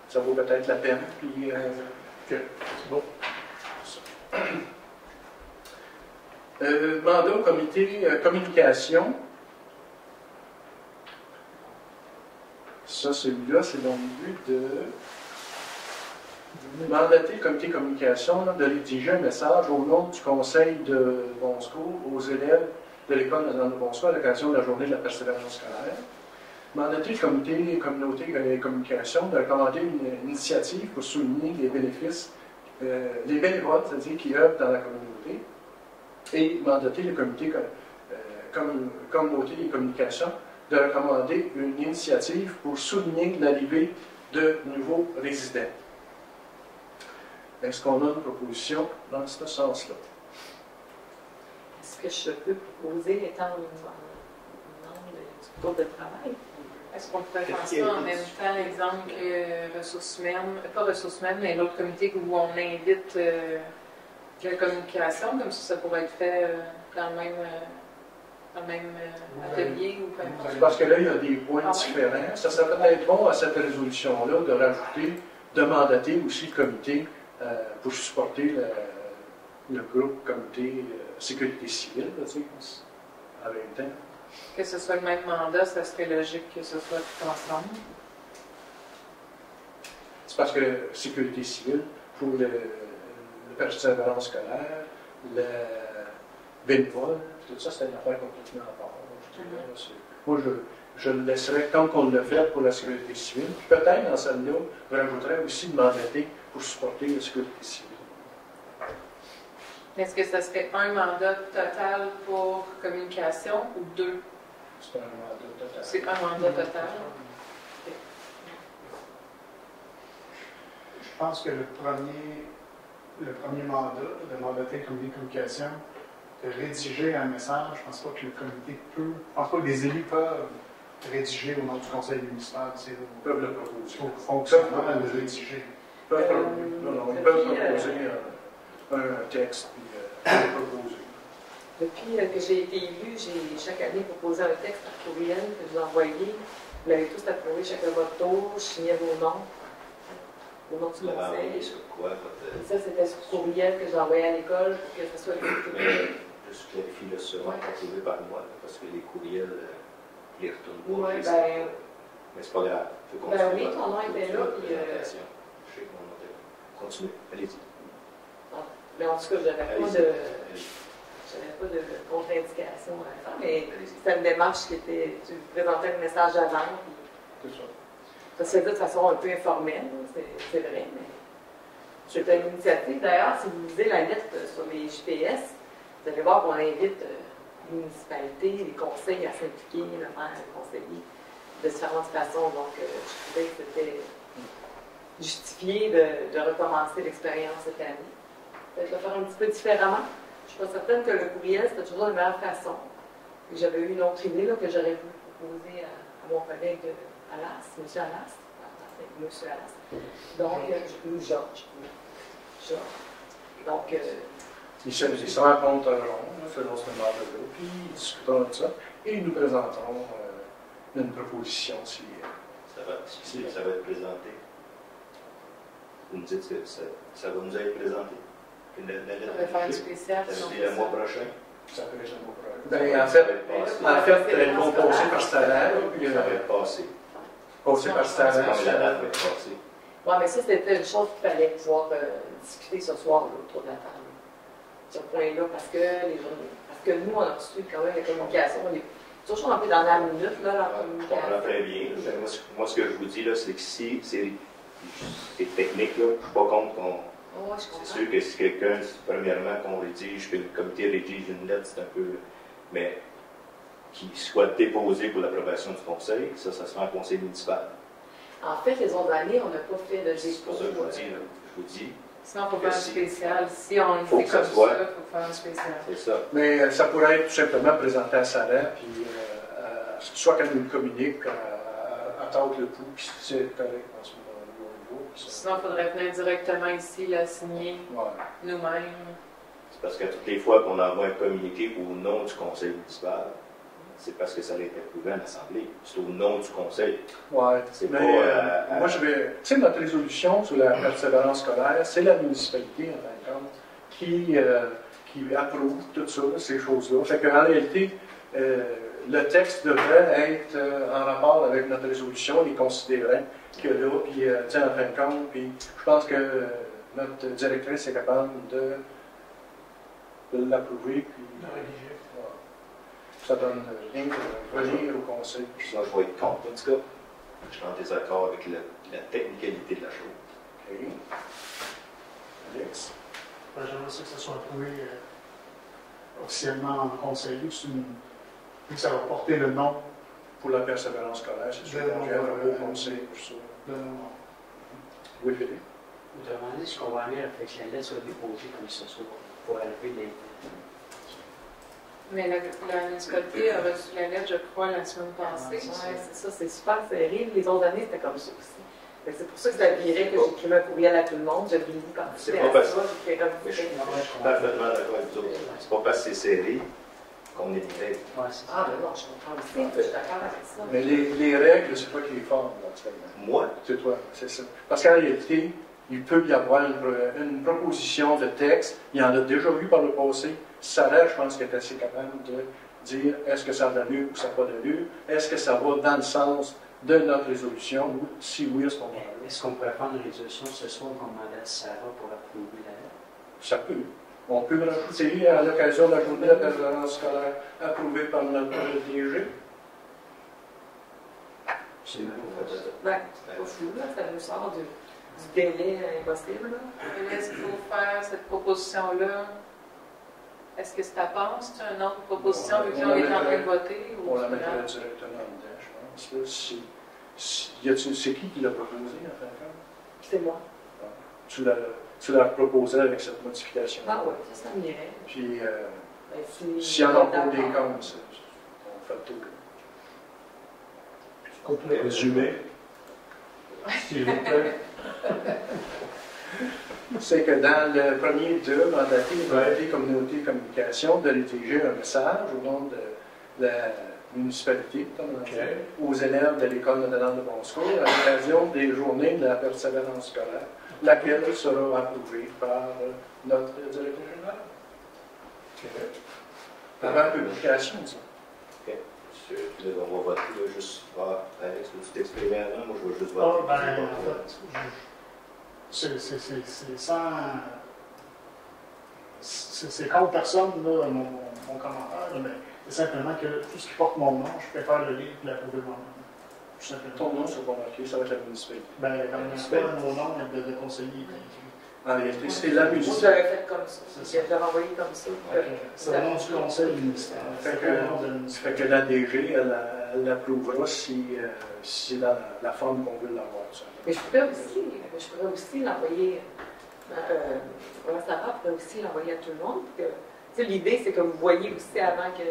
ça vaut peut-être la peine. Puis, c'est bon. Mandat au comité communication. Ça, celui-là, c'est dans le but de mandater le comité communication de rédiger un message au nom du conseil de bon secours aux élèves de l'école de bon secours à l'occasion de la journée de la persévérance scolaire. Mandater le comité communauté et communication de recommander une initiative pour souligner les bénéfices, les bénévoles, c'est-à-dire qui œuvrent dans la communauté, et mandater le comité communauté et communication de recommander une initiative pour souligner l'arrivée de nouveaux résidents. Est-ce qu'on a une proposition dans ce sens-là? Est-ce que je peux proposer, étant membre du groupe de travail? Est-ce qu'on pourrait faire ça en même temps, exemple, que ressources humaines, pas ressources humaines, mais l'autre comité où on invite la communication, comme ça pourrait être fait dans le même atelier ou peu importe. Parce que là, il y a des points différents. Ça serait peut-être bon à cette résolution-là de rajouter, de mandater aussi le comité pour supporter le groupe comité sécurité civile, en même temps. Que ce soit le même mandat, ça serait logique que ce soit tout ensemble. C'est parce que sécurité civile, pour le persévérance scolaire, le bénévole, tout ça, c'est une affaire complètement à part. Moi, je le laisserais comme qu'on l'a fait pour la sécurité civile. Puis peut-être dans celle-là, je rajouterais aussi de mandater pour supporter la sécurité civile. Est-ce que ça serait un mandat total pour communication ou deux? C'est un mandat total. C'est un mandat total. Je pense que le premier mandat, de mandater le comité de communication, de rédiger un message, je ne pense pas que le comité peut, je ne pense pas que les élus peuvent rédiger au nom du conseil municipal. Ils peuvent le proposer. Pour fonctionnement de rédiger. Ils peuvent proposer un texte et le proposer. Depuis que j'ai été élue, j'ai chaque année proposé un texte par courriel que je vous envoyais. Vous l'avez tous approuvé chacun à votre tour, je signais vos noms, au nom du conseil. Ça, c'était sur courriel que j'envoyais à l'école pour que ça soit public. Je clarifie le second approuvé par moi, parce que les courriels, ils retournent pas. Oui, ben. Mais c'est pas grave. Ben oui, ton nom était là, puis. continuez. Allez-y. Mais en tout cas, j'avais pas de contre-indication à faire, mais c'était une démarche qui était, tu présentais le message avant, puis ça se faisait de façon un peu informelle, c'est vrai, mais c'était une initiative. D'ailleurs, si vous lisez la lettre sur les JPS, vous allez voir qu'on invite les municipalités, les conseils à s'impliquer, le maire, le conseiller, de différentes façons. Donc, je trouvais que c'était justifié de recommencer l'expérience cette année. Peut-être le faire un petit peu différemment. Je ne suis pas certaine que le courriel, c'était toujours la meilleure façon. J'avais eu une autre idée là, que j'aurais pu proposer à mon collègue Alas, M. Alas. M. Alas. Donc, ou Georges. Donc, ils se rencontreront, selon ce moment-là, puis ils discuteront de ça, et ils nous présenteront une proposition si ça va être présenté. Vous me dites que ça va nous être présenté. On va faire un spécial. Ça veut dire le mois prochain. ça peut être le mois prochain. En fait, elle est composée par salaire. Ça va être passé. Composée par salaire. Comme la date va être passée. Oui, mais ça, c'était une chose qu'il fallait pouvoir discuter ce soir là, autour de la table. Sur ce point-là, parce que nous, on a reçu quand même la communication. On est toujours un peu dans la minute, là, la communication. Je comprends très bien. Mais moi, ce que je vous dis, là, c'est que si c'est technique, là, je ne suis pas contre qu'on. Oh, C'est sûr que si quelqu'un, premièrement, qu'on rédige, que le comité rédige une lettre, c'est un peu. Mais qu'il soit déposé pour l'approbation du conseil, ça se fait en conseil municipal. En fait, les autres années, on n'a pas fait de C'est pour ça que je vous dis. Sinon, il faut faire un spécial. Si on Faut fait que ça comme soit. ça, il faut faire un spécial. C'est ça. Mais ça pourrait être tout simplement présenté à salaire, puis soit qu'elle nous le communique à tente le pouls, puis c'est correct dans ce niveau. Sinon, il faudrait venir directement ici, la signer nous-mêmes. C'est parce que toutes les fois qu'on envoie un communiqué au nom du conseil municipal, c'est parce que ça a été approuvé à l'Assemblée. C'est au nom du conseil. Oui, C'est mais pas, moi je vais. Tu sais, notre résolution sur la persévérance scolaire, c'est la municipalité, en fin de compte, qui approuve tout ça, ces choses-là. Fait qu'en réalité, le texte devrait être en rapport avec notre résolution, il considérait que là, puis, tu sais, en fin de compte, puis je pense que notre directrice est capable de l'approuver, puis. Ça donne rien de revenir au conseil. Sinon, je vais être contre. En tout cas, je suis en désaccord avec la technicalité de la chose. OK. Alex? J'aimerais ça que ça soit approuvé officiellement en conseil. Puis que ça va porter le nom. Pour la persévérance scolaire, c'est sûr qu'on vient au conseil pour ça. Oui, Philippe? Vous demandez ce qu'on va aller avec la lettre soit déposée comme ce soir pour enlever les. Mais la municipalité a reçu la lettre, je crois, la semaine passée. Oui, c'est ça, c'est super serré. Les autres années, c'était comme ça aussi. C'est pour ça que ça virait que j'écrivais un courriel à tout le monde. Je l'ai dit quand C'est c'était pas à parce- ça. J'ai fait comme Mais je suis ça. parfaitement d'accord avec vous autres. C'est pas parce que c'est serré qu'on est direct. Ouais, c'est Ah, ça. mais non, je comprends aussi. Je suis d'accord avec ça. Mais les règles, c'est toi qui les formes, actuellement. Moi, C'est toi, c'est ça. Parce qu'en réalité, il peut y avoir une proposition de texte. Il y en a déjà eu par le passé. Salaire, je pense qu'il est assez capable de dire est-ce que ça a d'allure ou ça n'a pas d'allure. Est-ce que ça va dans le sens de notre résolution? Si oui, à ce moment-là. Est-ce qu'on pourrait prendre une résolution ce soir qu'on demandait à Sarah pour approuver la lettre? Ça peut. On peut rajouter à l'occasion de la journée de la persévérance scolaire approuvée par notre DG. C'est même Ben, c'est pas fou, là. Ça nous sort du délai impossible, là. Mais est-ce qu'il faut faire cette proposition-là? Est-ce que ça passe? C'est une autre proposition vu qu'on est en train de voter? On la mettrait directement dedans, je pense. Là, c'est qui l'a proposé, en fin de compte? C'est moi. Tu l'as proposé avec cette modification. Ah oui, ça m'irait. Puis, Ben, s'il y en a pour des comptes, on fait le tour. Complet résumé, s'il vous plaît. C'est que dans le premier deux, mandaté les communautés de communication de rédiger un message au nom de la municipalité, aux élèves de l'École Notre-Dame de Bon-Secours à l'occasion des journées de la persévérance scolaire, laquelle sera approuvée par notre directeur général. Avant publication, ça. OK. On va voter juste. Alex, veux-tu t'exprimer avant? Moi, je vais juste voter. En fait, c'est sans. C'est contre personne, là, mon commentaire, mais c'est simplement que tout ce qui porte mon nom, je préfère le lire et l'approuver moi-même. Tout simplement. Ton nom, c'est pas marqué, ça va être la municipalité. Ben, dans le fois, nos noms de conseiller. En réalité, c'est la Moi, municipalité. j'avais fait comme ça. J'avais envoyé comme ça. C'est le nom du conseil municipal. Fait que la DG, elle approuvera si la forme qu'on veut l'avoir. Ça. Mais je pourrais aussi l'envoyer. Sarah pourrait aussi l'envoyer à tout le monde. L'idée, c'est que vous voyez aussi avant que.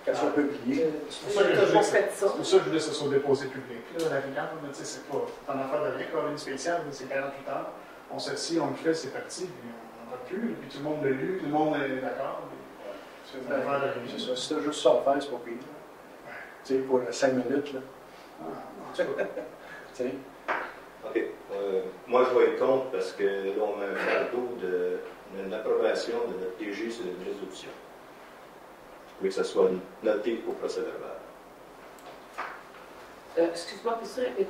Qu'elle soit publiée. J'ai toujours fait ça. C'est pour ça que je voulais que ce soit déposé public. Là, la rigueur, c'est pas en affaire de rien. Comme une spéciale, c'est 48 heures. On s'assit, on le fait, c'est parti, puis on n'en va plus. Puis tout le monde l'a lu, tout le monde est d'accord. C'est ça. Si t'as juste ça à faire, c'est pas pire. Tu sais, pour 5 minutes, là. Tu sais. OK. Moi, je vais être contre parce que là, on met un fardeau d'une approbation de notre DG sur une résolution. Je voulais que ça soit noté au procès-verbal. Excuse-moi, peux-tu répéter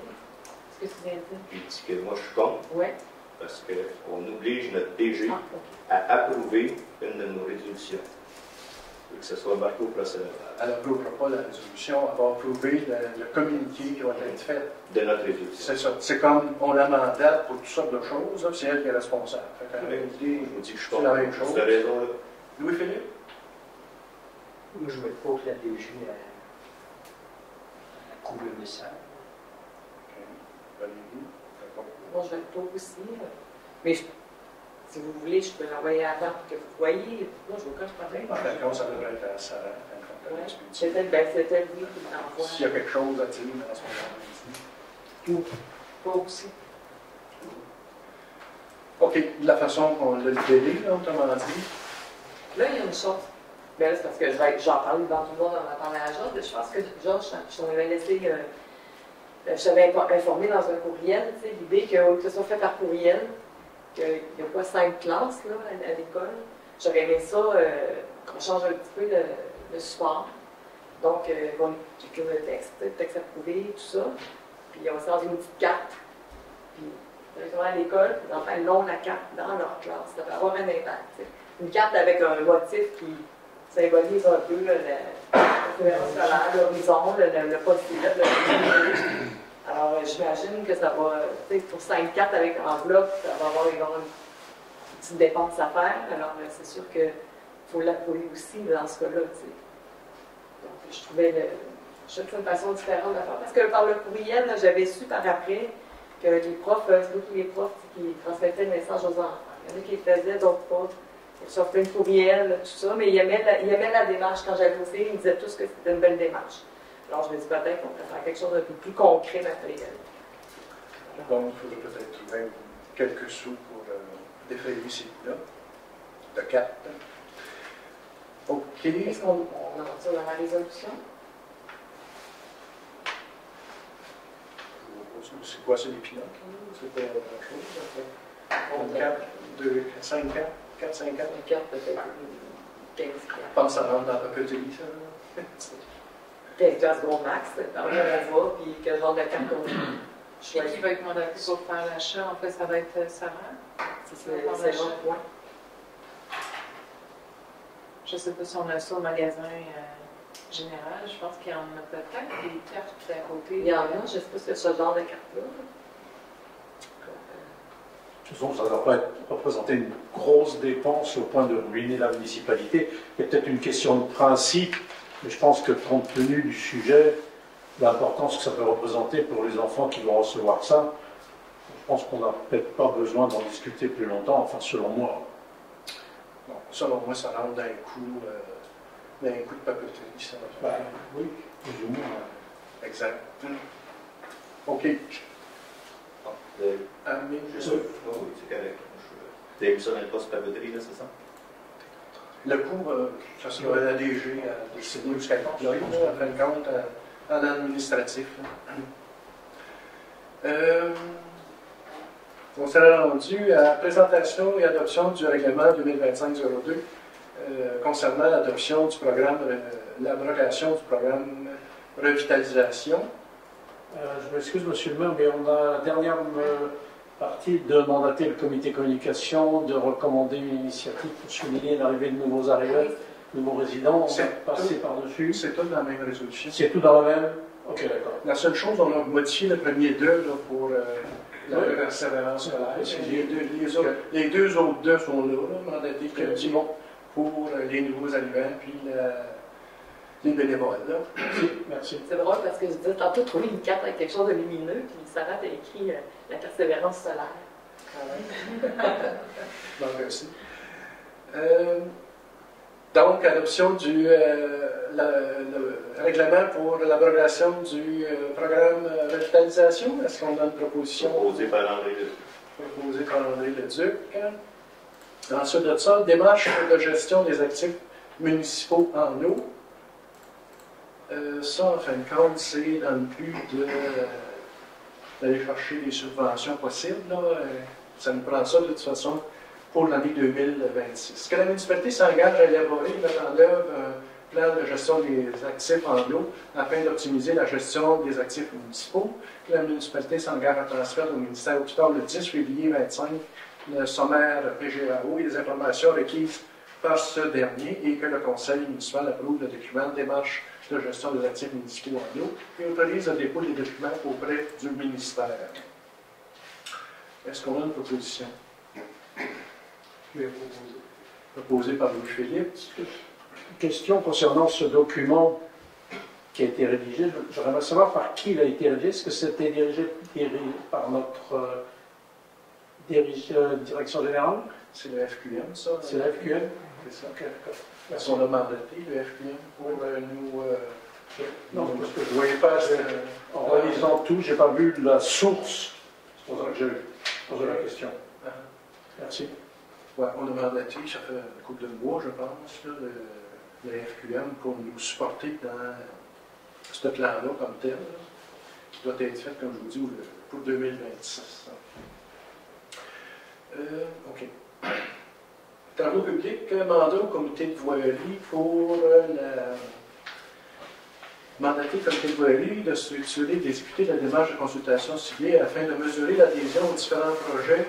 ce que tu viens de dire? J'ai dit que moi, je suis contre Oui. parce qu'on oblige notre DG à approuver une de nos résolutions. Je veux que ça soit marqué au procès-verbal. Elle n'approuvera pas la résolution, elle va approuver le communiqué qui va être fait. De notre résolution. C'est ça. C'est comme on la mandate pour toutes sortes de choses, c'est elle qui est responsable. Fait qu'en Oui. réalité, Je vous dis que je suis c'est contre la même chose. cette raison-là. Louis-Philippe? Moi, je vais être contre la DG à la couvrir le message. Moi, je vais le trouve aussi. Mais si vous voulez, je peux l'envoyer avant pour que vous voyez. Moi, je n'ai aucun problème. En fin de compte, ça devrait être à Sarah. Ouais. C'était lui qui l'envoie. S'il y a quelque chose à dire à ce moment-là. Ou pas aussi. OK, de la façon qu'on l'a libéré, là, autrement dit. Là, il y a une chose. Ben là, c'est parce que j'en parle devant tout le monde en parlant à Georges. Je pense que Georges, je t'en avais laissé. Je t'avais informé dans un courriel, tu sais, l'idée que ce soit fait par courriel, qu'il n'y a pas 5 classes là, à l'école. J'aurais aimé ça, qu'on change un petit peu le support. Donc, qu'on écrive le texte approuvé, tout ça. Puis on sort une petite carte. Puis, directement à l'école, les enfants l'ont la carte dans leur classe. Ça va avoir un impact. T'sais. Une carte avec un motif qui symbolise un peu la conférence scolaire, l'horizon, le possible. Alors, j'imagine que ça va, pour 5 cartes avec enveloppe, ça va avoir une petite dépense à faire. Alors, c'est sûr qu'il faut l'approuver aussi dans ce cas-là. T'sais. Donc, je trouvais une façon différente de faire. Parce que par le courriel, j'avais su par après que les profs, c'est beaucoup les profs qui transmettaient le message aux enfants. Il y en a qui le faisaient, d'autres pas. Ils sortaient une courriel, tout ça, mais ils aimaient la démarche. Quand j'avais posé, ils me disaient tous que c'était une belle démarche. Alors, je me dis peut-être qu'on pourrait faire quelque chose d'un peu plus concret matériel. Donc, il faudrait peut-être trouver quelques sous pour défrayer ces coûts-là, de cartes. OK. Est-ce qu'on en retire dans la résolution? C'est quoi, c'est les pilotes? C'est pas grand-chose. 4, 2, 5 cartes? 4, 5 cartes? Une carte peut-être 15 cartes. Je pense que ça rentre dans le petit, ça. 15 classes gros max, par là on va, puis quel genre de carte qu'on Et choisit. qui va être mandaté pour faire l'achat? En fait, ça va être Sarah. C'est l'autre point. Je ne sais pas si on a ça au magasin général. Je pense qu'il y en a peut-être des cartes à côté. Il y en a, je ne sais pas si c'est ce genre de carte-là. De toute façon, ça ne va pas représenter une grosse dépense au point de ruiner la municipalité. Il y a peut-être une question de principe, mais je pense que compte tenu du sujet, l'importance que ça peut représenter pour les enfants qui vont recevoir ça, je pense qu'on n'a peut-être pas besoin d'en discuter plus longtemps, enfin selon moi. Bon, selon moi, ça rentre dans un coût de papeterie. Ça va faire. Oui, plus ou moins. Exact. OK. Mais Juste, oui, c'est correct. Vous avez vu ça dans le poste papeterie, là, c'est ça? le coût, ça sera la DG à décider jusqu'à quand, là, en fin de compte, en administratif. On s'est rendu à la présentation et adoption du règlement 2025-02 concernant l'adoption du programme, l'abrogation du programme revitalisation. Je m'excuse, monsieur le maire, mais on a la dernière partie de mandater le comité communication, de recommander une initiative pour souligner l'arrivée de nouveaux arrivants, nouveaux résidents, on va passer par-dessus. C'est tout dans la même résolution. C'est tout dans la même? Ok, d'accord. La seule chose, on a modifié le premier 2 là, pour la persévérance scolaire. Les deux autres 2 sont là, mandatés crédit pour les nouveaux arrivants, puis les bénévoles. Là. Merci. C'est drôle parce que je disais tantôt trouver une carte avec quelque chose de lumineux, puis Sarah a écrit la persévérance solaire. Donc, merci. Donc, adoption du le règlement pour l'abrogation du programme revitalisation. Est-ce qu'on a une proposition? Proposé par André Leduc. Proposé par André Leduc. Ensuite de ça, démarche de gestion des actifs municipaux en eau. Ça, en fin de compte, c'est dans le but d'aller chercher les subventions possibles. Là. Ça nous prend ça de toute façon pour l'année 2026. Que la municipalité s'engage à élaborer et mettre en œuvre un plan de gestion des actifs en eau afin d'optimiser la gestion des actifs municipaux. Que la municipalité s'engage à transmettre au ministère au plus tard le 10 février 2025 le sommaire PGAO et les informations requises par ce dernier et que le conseil municipal approuve le document démarche de gestion des actifs municipaux en eau et autorise le dépôt des documents auprès du ministère. Est-ce qu'on a une proposition? Je vais proposer. Proposée par Louis-Philippe. Question concernant ce document qui a été rédigé. J'aimerais savoir par qui il a été rédigé. Est-ce que c'était dirigé par notre direction générale? C'est le FQM, ça. C'est la FQM? C'est ça. Ok, d'accord. Est-ce qu'on a mandaté le FQM pour nous... Non, parce que je ne voyais pas... en relisant tout, je n'ai pas vu la source. C'est pour ça que je pose la question. Merci. Ouais, on a mandaté, ça fait un couple de mois, je pense, là, le FQM pour nous supporter dans ce plan-là comme tel, là, qui doit être fait, comme je vous dis, pour 2026. OK. Travaux publics, mandat au comité de voirie pour mandater le comité de voirie de structurer et d'exécuter la démarche de consultation ciblée afin de mesurer l'adhésion aux différents projets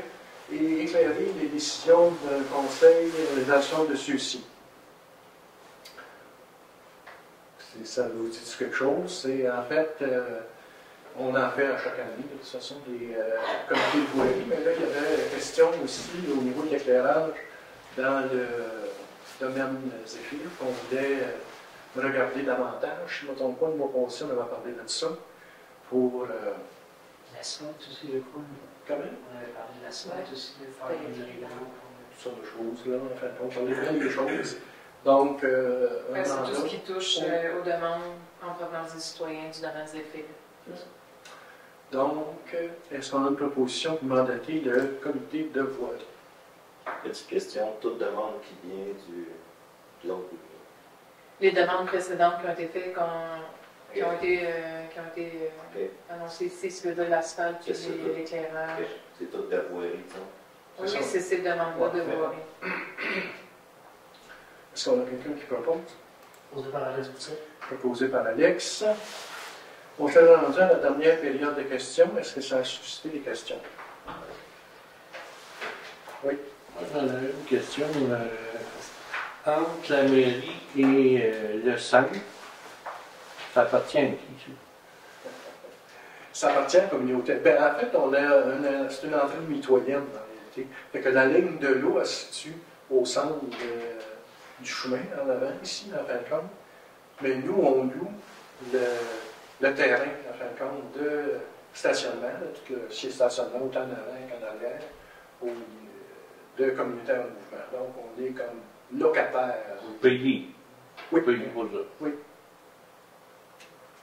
et éclairer les décisions du conseil de réalisation de ceux-ci. Ça vous dit quelque chose? C'est en fait, on en fait à chaque année, de toute façon, des comités de voirie, mais là, il y avait question aussi au niveau de l'éclairage dans le domaine Zéphyr, qu'on voulait regarder davantage. Si je ne me trompe pas, une proposition, on avait parlé de ça pour. La SMAT aussi, je crois. Comment? On avait parlé de la SMAT aussi, de faire une réunion. Toutes sortes de choses, là, en fait, on parlait bien des choses. Donc, c'est tout ce qui touche aux demandes en provenance des citoyens du domaine Zéphyr. Donc, est-ce qu'on a une proposition pour mandater le comité de voirie? Petite question, toute demande qui vient de l'autre. Les demandes précédentes qui ont été faites, qui ont été annoncées ici, c'est de l'asphalte, l'éclairage. C'est toute la voirie, ça. Oui, c'est ces demandes-là de voirie. Est-ce qu'on a quelqu'un qui propose? Proposé par Alex Boutin. Proposé par Alex. On s'est rendu à la dernière période de questions. Est-ce que ça a suscité des questions? Oui. On a une question. Entre la mairie et le centre, ça appartient à qui? Ça appartient à la communauté. Ben, en fait, c'est une entrée mitoyenne en réalité. Fait que la ligne de l'eau, elle se situe au centre du chemin, en avant, ici, en fin de compte. Mais nous, on loue le terrain, en fin de compte, de stationnement, tout le stationnement, autant en avant qu'en arrière, de communautaire en mouvement. Donc, on est comme locataire. Vous payez. Oui. Vous payez pour ça. Oui.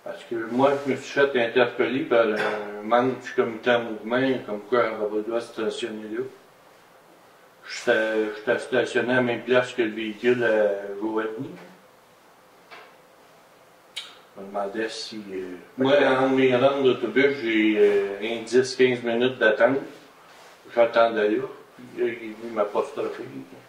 Parce que moi, je me suis fait interpeller par un membre du comité en mouvement, comme quoi on doit stationner là. J'étais stationné à la même place que le véhicule à Joanie. Je me demandais si... moi, en mes rangs d'autobus, j'ai un 10-15 minutes d'attente. J'attendais là. Puis là, il est venu m'apostropher.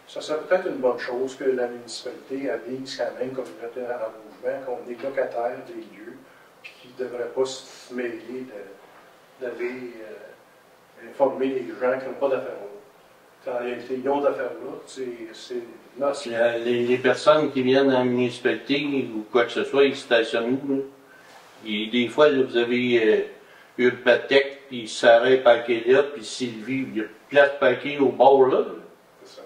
Ça serait peut-être une bonne chose que la municipalité avise quand même, communautaire en mouvement, qu'on est locataire des lieux, puis qu'ils ne devraient pas se mêler d'aller informer les gens qui n'ont pas d'affaires là. En réalité, ils ont d'affaires là. Là, Les personnes qui viennent en municipalité ou quoi que ce soit, ils stationnent où? Là? Des fois, là, vous avez Urbatec, puis Sarah parqué là, puis Sylvie, il y a place parquée au bord là. c'est ça.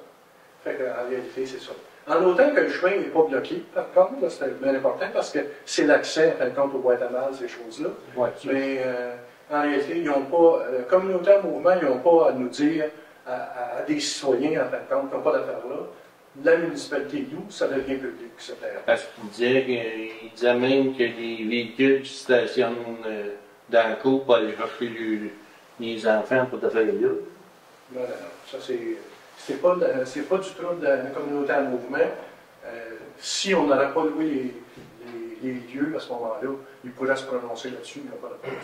Fait qu'en réalité, c'est ça. En autant que le chemin n'est pas bloqué, par contre, là, c'est bien important parce que c'est l'accès, en fin de compte, aux boîtes à mal, ces choses-là. Ouais, Mais en réalité, ils n'ont pas, communauté en mouvement, ils n'ont pas à nous dire à des citoyens, en fin de compte, qui n'ont pas d'affaires là. La municipalité loue, ça devient public, cette terre. Parce qu'il disait même que les véhicules qui stationnent dans le cours pour aller chercher les enfants pour te faire là. Non, ça c'est pas du tout de la communauté en mouvement. Si on n'aurait pas loué les lieux à ce moment-là, ils pourraient se prononcer là-dessus, il n'y a pas de problème.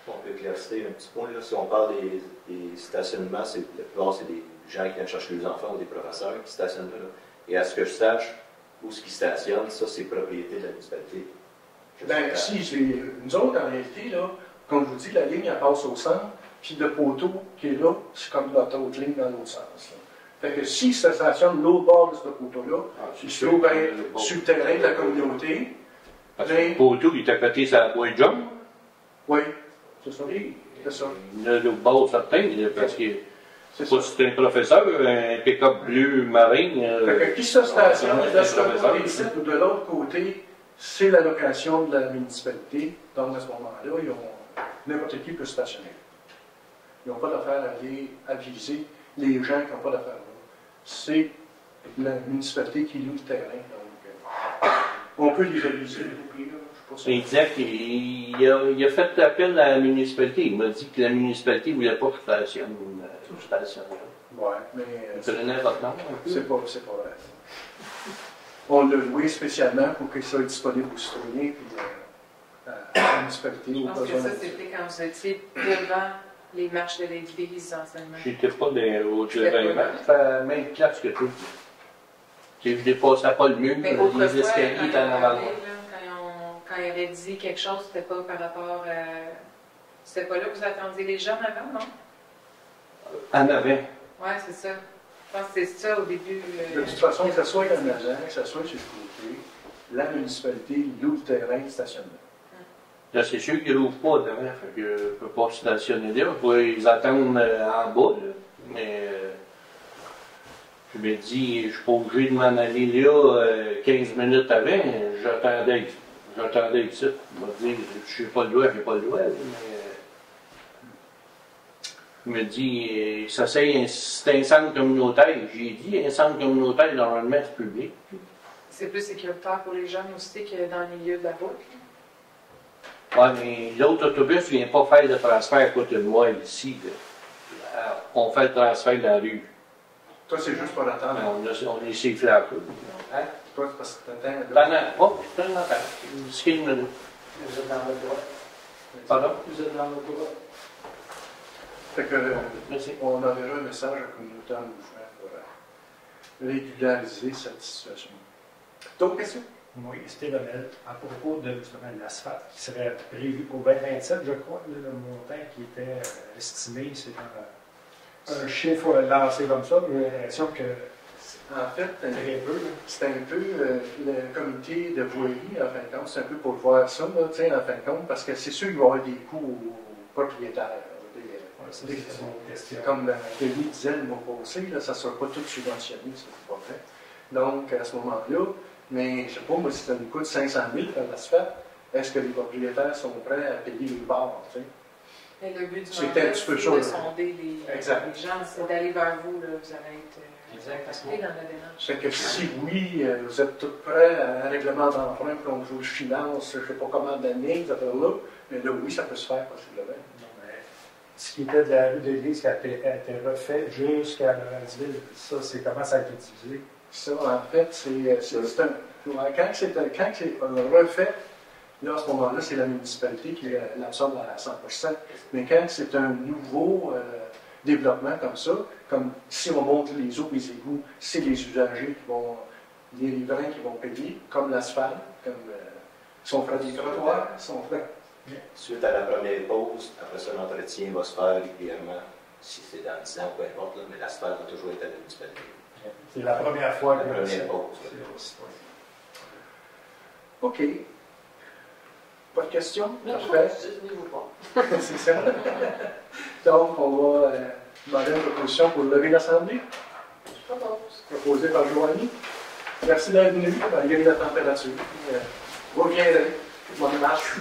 On peut éclaircir un petit point. Là. Si on parle des stationnements, la plupart, c'est des gens qui viennent chercher leurs enfants ou des professeurs qui stationnent là. Et à ce que je sache, où ce qui stationnent, ça, c'est propriété de la municipalité. Ben, si, nous autres, en réalité, là, comme je vous dis, la ligne, elle passe au centre, puis le poteau qui est là, c'est comme notre autre ligne dans l'autre sens. Là. Fait que si ça stationne l'autre bord de ce poteau-là, il se trouve sur le terrain de la communauté. Parce que le poteau, il est à côté de la boîte jaune. Oui, c'est ça. C'est ça. Le bord certain, parce que c'est pas si c'est un professeur, un pick-up bleu marin. Fait que qui se stationne de ce côté ici ou de l'autre côté, c'est la location de la municipalité. Donc à ce moment-là, n'importe qui peut stationner. Ils n'ont pas d'affaire à aller aviser les gens qui n'ont pas d'affaires là. C'est la municipalité qui loue le terrain. Donc, on peut les aviser. Il disait qu'il a fait appel à la municipalité. Il m'a dit que la municipalité ne voulait pas que je stationne. Oui, mais. C'est votre nom? C'est pas vrai. On l'a loué spécialement pour qu'il soit disponible aux citoyens puis à la municipalité. Je pense que ça, c'était quand vous étiez devant les marches de l'église, enseignement. J'étais pas au devant. C'était à la même place que tout. Je dépassais pas le mur, les escaliers étaient en avant. Quand il avait dit quelque chose, c'était pas par rapport à. C'était pas là que vous attendiez les gens avant, non? En avant. Oui, c'est ça. Je pense que c'est ça au début. De toute façon, que ce soit en avant, que ce soit sur le côté, la municipalité loue le terrain de stationnement. Là, c'est sûr qu'ils ne l'ouvrent pas devant, fait qu'ils ne peuvent pas stationner là. Ils attendent en bas, là. Mais je me dis, je ne suis pas obligé de m'en aller là 15 minutes avant. J'attendais ici. Je me dis, je n'ai pas le droit, mais il me dit, ça c'est un centre communautaire. J'ai dit, un centre communautaire, normalement, c'est public. C'est plus sécuritaire pour les jeunes aussi que dans les milieux de la route. Oui, mais l'autre autobus ne vient pas faire le transfert à côté de moi ici. On fait le transfert dans la rue. Toi, c'est juste pour attendre. On est sifflé un peu. Hein? Toi, c'est parce que t'attends. Oh, je t'en attends. 15 minutes. Vous êtes dans le droit. Pardon? Vous êtes dans le droit. Fait que, on enverra un message à la communauté en mouvement pour régulariser cette situation. D'autres questions? Oui, Stéphane, à propos de justement l'asphalte qui serait prévu pour 2027, je crois, le montant qui était estimé, c'est un chiffre lancé comme ça, j'ai l'impression que. En fait, c'est un peu le comité de voirie, en fin de compte, c'est un peu pour voir ça, là, en fin de compte, parce que c'est sûr qu'il va y avoir des coûts aux propriétaires. Comme Kelly disait le mois passé, là, ça ne sera pas tout subventionné, c'est pas fait. Donc, à ce moment-là, mais je ne sais pas, moi, si ça nous coûte 500 000 faire l'asphalte, est-ce que les propriétaires sont prêts à payer les parts, tu sais? Mais le but du c'est mandat, c'est de chaud, sonder les gens, c'est d'aller vers vous, là, vous allez être dans la démarche. Fait que si oui, vous êtes tous prêts à un règlement d'emprunt, puis on vous finance, je ne sais pas comment d'années, cette affaire-là, mais là, oui, ça peut se faire possiblement. Ce qui était de la rue de l'Église qui a été refait jusqu'à Lorentzville, ça, c'est comment ça a été divisé? Ça, en fait, quand c'est refait, là, à ce moment-là, c'est la municipalité qui l'absorbe à 100%. Mais quand c'est un nouveau développement comme ça, comme si on monte les eaux et les égouts, c'est les usagers qui vont, les riverains qui vont payer, comme l'asphalte, comme si on ferait des trottoirs, si on ferait Suite à la première pause, après ça, l'entretien va se faire régulièrement, si c'est dans 10 ans, peu importe, là, mais l'asphalte va toujours être à la municipalité. C'est la première fois La que première pause. OK. Pas de questions? Non, Parfait. je ne pas. C'est ça. Donc, on va demander une proposition pour lever l'Assemblée, Je propose. proposée par Joanie. Merci d'être venu, malgré la température. Vous reviendrez. Bonne marche.